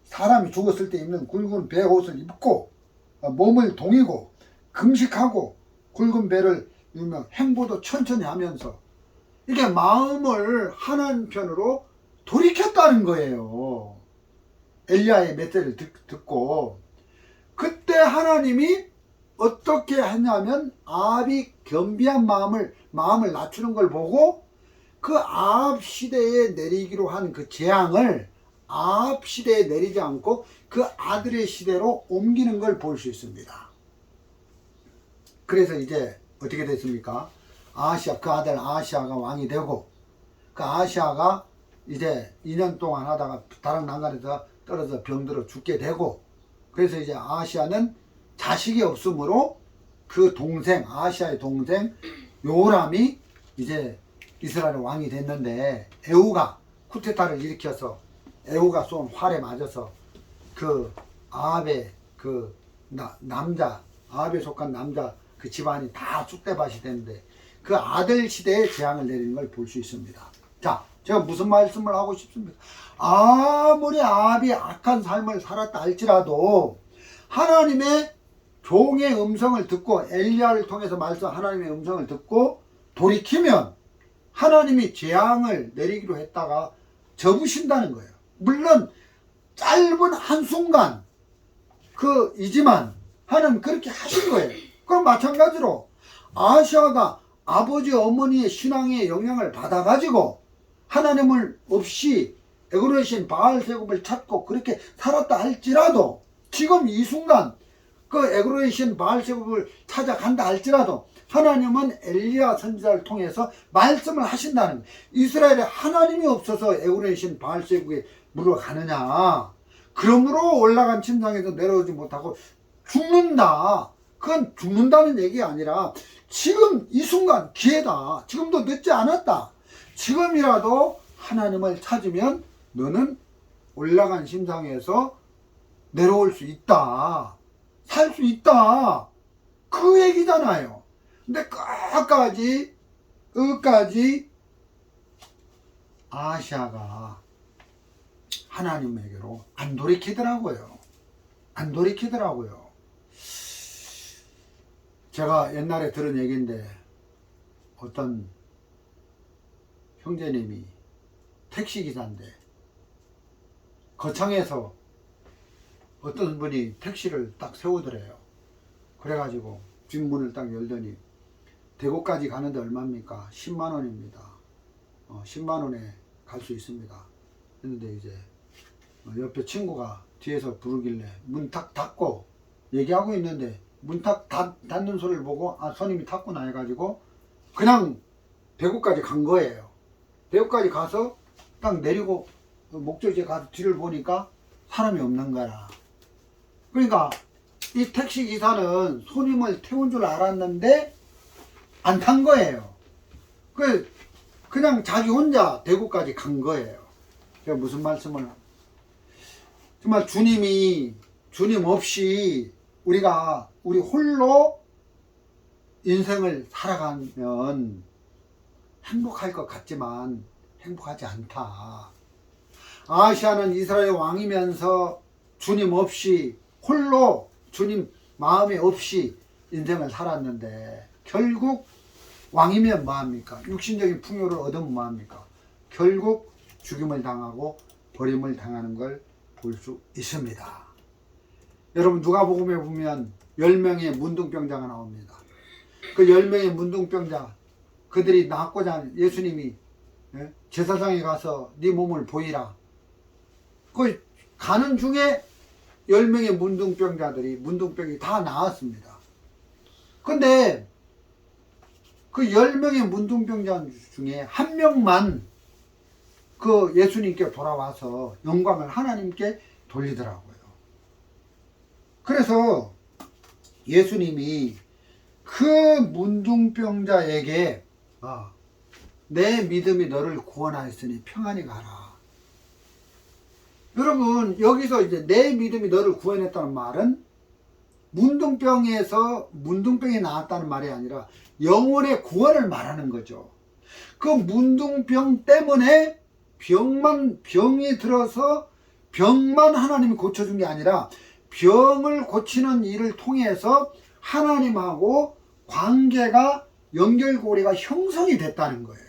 사람이 죽었을 때 입는 굵은 배 옷을 입고 몸을 동이고 금식하고 굵은 배를 누우며 행보도 천천히 하면서 이렇게 마음을 하나님 편으로 돌이켰다는 거예요. 엘리야의 메시지를 듣고. 그때 하나님이 어떻게 했냐면 아합이 겸비한 마음을 낮추는 걸 보고 그 아합 시대에 내리기로 한 그 재앙을 아합 시대에 내리지 않고 그 아들의 시대로 옮기는 걸 볼 수 있습니다. 그래서 이제 어떻게 됐습니까? 그 아들 아하시아가 왕이 되고, 그 아하시아가 이제 2년 동안 하다가 다락 난간에서 떨어져 병들어 죽게 되고, 그래서 이제 아하시아는 자식이 없으므로 그 동생, 아하시아의 동생 요람이 이제 이스라엘 왕이 됐는데, 에후가 쿠데타를 일으켜서 에후가 쏜 활에 맞아서 그 아합의 그 남자, 아합에 속한 남자 그 집안이 다 쑥대밭이 됐는데 그 아들 시대에 재앙을 내리는 걸 볼 수 있습니다. 자, 제가 무슨 말씀을 하고 싶습니까? 아무리 아합이 악한 삶을 살았다 할지라도 하나님의 종의 음성을 듣고 엘리야를 통해서 말씀 하나님의 음성을 듣고 돌이키면 하나님이 재앙을 내리기로 했다가 접으신다는 거예요. 물론 짧은 한순간 이지만 하나님 그렇게 하신 거예요. 그럼 마찬가지로 아시아가 아버지 어머니의 신앙의 영향을 받아가지고 하나님을 없이 에그로의 신 바알세굽을 찾고 그렇게 살았다 할지라도 지금 이 순간 그 에그로의 신 바알세굽을 찾아간다 할지라도 하나님은 엘리야 선지자를 통해서 말씀을 하신다는 거예요. 이스라엘에 하나님이 없어서 에그로의 신 바알세굽에 물어가느냐. 그러므로 올라간 침상에서 내려오지 못하고 죽는다. 그건 죽는다는 얘기가 아니라 지금 이 순간 기회다. 지금도 늦지 않았다. 지금이라도 하나님을 찾으면 너는 올라간 심상에서 내려올 수 있다. 살 수 있다. 그 얘기잖아요. 근데 끝까지 아시아가 하나님에게로 안 돌이키더라고요. 안 돌이키더라고요. 제가 옛날에 들은 얘기인데 어떤 형제님이 택시기사인데 거창에서 어떤 분이 택시를 딱 세우더래요. 그래가지고 뒷문을 딱 열더니 대구까지 가는데 얼마입니까? 10만원입니다. 10만원에 갈 수 있습니다. 했는데 이제 옆에 친구가 뒤에서 부르길래 문 탁 닫고 얘기하고 있는데 문 탁 닫는 소리를 보고 손님이 탔구나 해가지고 그냥 대구까지 간 거예요. 대구까지 가서 딱 내리고 목적지에 가서 뒤를 보니까 사람이 없는 거라. 그러니까 이 택시기사는 손님을 태운 줄 알았는데 안 탄 거예요. 그냥 자기 혼자 대구까지 간 거예요. 제가 무슨 말씀을 정말 주님 없이 우리 홀로 인생을 살아가면 행복할 것 같지만 행복하지 않다. 아시아는 이스라엘 왕이면서 주님 없이 홀로 주님 마음이 없이 인생을 살았는데 결국 왕이면 뭐합니까? 육신적인 풍요를 얻으면 뭐합니까? 결국 죽임을 당하고 버림을 당하는 걸 볼 수 있습니다. 여러분 누가복음에 보면 10명의 문둥병자가 나옵니다. 그 10명의 문둥병자 그들이 낫고자 예수님이 제사장에 가서 네 몸을 보이라. 그 가는 중에 10명의 문둥병이 다 나았습니다. 근데 그 10명의 문둥병자 중에 한 명만 그 예수님께 돌아와서 영광을 하나님께 돌리더라고요. 그래서 예수님이 그 문둥병자에게 내 믿음이 너를 구원하였으니 평안히 가라. 여러분 여기서 이제 내 믿음이 너를 구원했다는 말은 문둥병이 나았다는 말이 아니라 영혼의 구원을 말하는 거죠. 그 문둥병 때문에 병이 들어서 병만 하나님이 고쳐준 게 아니라 병을 고치는 일을 통해서 하나님하고 관계가 연결고리가 형성이 됐다는 거예요.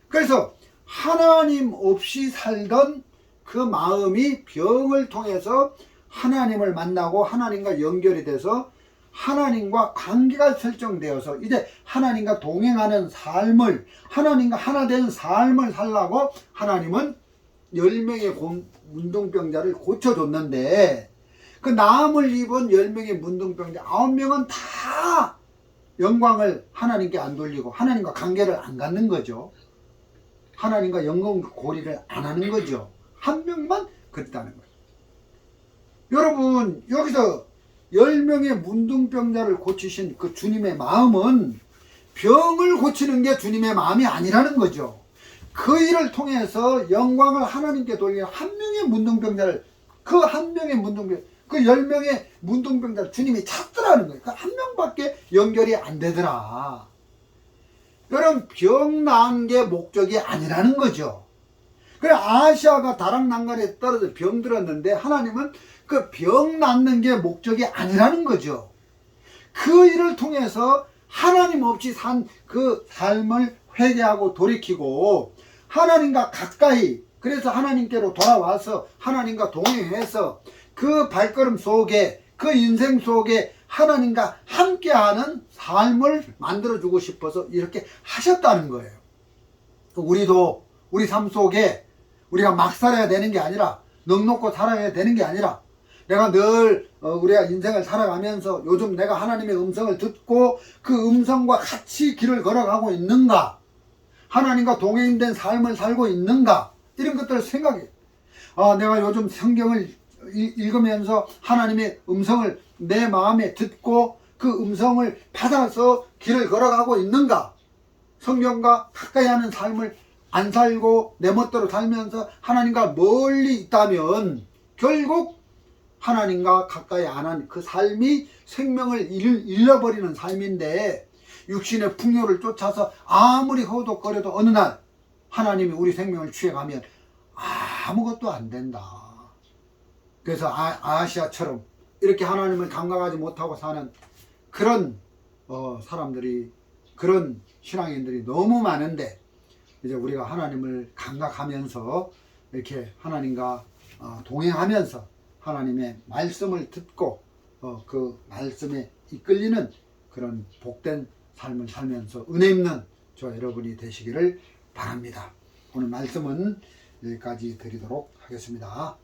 그래서 하나님 없이 살던 그 마음이 병을 통해서 하나님을 만나고 하나님과 연결이 돼서 하나님과 관계가 설정되어서 이제 하나님과 동행하는 삶을 하나님과 하나 된 삶을 살라고 하나님은 10명의 문둥병자를 고쳐줬는데 그 나음을 입은 10명의 문둥병자 9명은 다 영광을 하나님께 안 돌리고 하나님과 관계를 안 갖는 거죠. 하나님과 연결고리를 안 하는 거죠. 한 명만 그랬다는 거예요. 여러분 여기서 10명의 문둥병자를 고치신 그 주님의 마음은 병을 고치는 게 주님의 마음이 아니라는 거죠. 그 일을 통해서 영광을 하나님께 돌리는 한 명의 문둥병자를 그 10명의 문둥병자를 주님이 찾더라는 거예요. 그 한 명밖에 연결이 안 되더라. 여러분 병 나은 게 목적이 아니라는 거죠. 그래 아시아가 다락난간에 떨어져 병들었는데 하나님은 그 병 낫는 게 목적이 아니라는 거죠. 그 일을 통해서 하나님 없이 산 그 삶을 회개하고 돌이키고 하나님과 가까이, 그래서 하나님께로 돌아와서 하나님과 동행해서 그 발걸음 속에, 그 인생 속에 하나님과 함께하는 삶을 만들어주고 싶어서 이렇게 하셨다는 거예요. 우리도 우리 삶 속에 우리가 막 살아야 되는 게 아니라, 넉넉고 살아야 되는 게 아니라, 내가 늘 우리가 인생을 살아가면서 요즘 내가 하나님의 음성을 듣고 그 음성과 같이 길을 걸어가고 있는가, 하나님과 동행된 삶을 살고 있는가, 이런 것들을 생각해. 내가 요즘 성경을 읽으면서 하나님의 음성을 내 마음에 듣고 그 음성을 받아서 길을 걸어가고 있는가, 성경과 가까이 하는 삶을 안 살고 내 멋대로 살면서 하나님과 멀리 있다면 결국 하나님과 가까이 안 한 그 삶이 생명을 잃어버리는 삶인데, 육신의 풍요를 쫓아서 아무리 허덕거려도 어느 날 하나님이 우리 생명을 취해가면 아무것도 안 된다. 그래서 아시아처럼 이렇게 하나님을 감각하지 못하고 사는 그런 사람들이, 그런 신앙인들이 너무 많은데, 이제 우리가 하나님을 감각하면서 이렇게 하나님과 동행하면서 하나님의 말씀을 듣고 그 말씀에 이끌리는 그런 복된 삶을 살면서 은혜 있는 저 여러분이 되시기를 바랍니다. 오늘 말씀은 여기까지 드리도록 하겠습니다.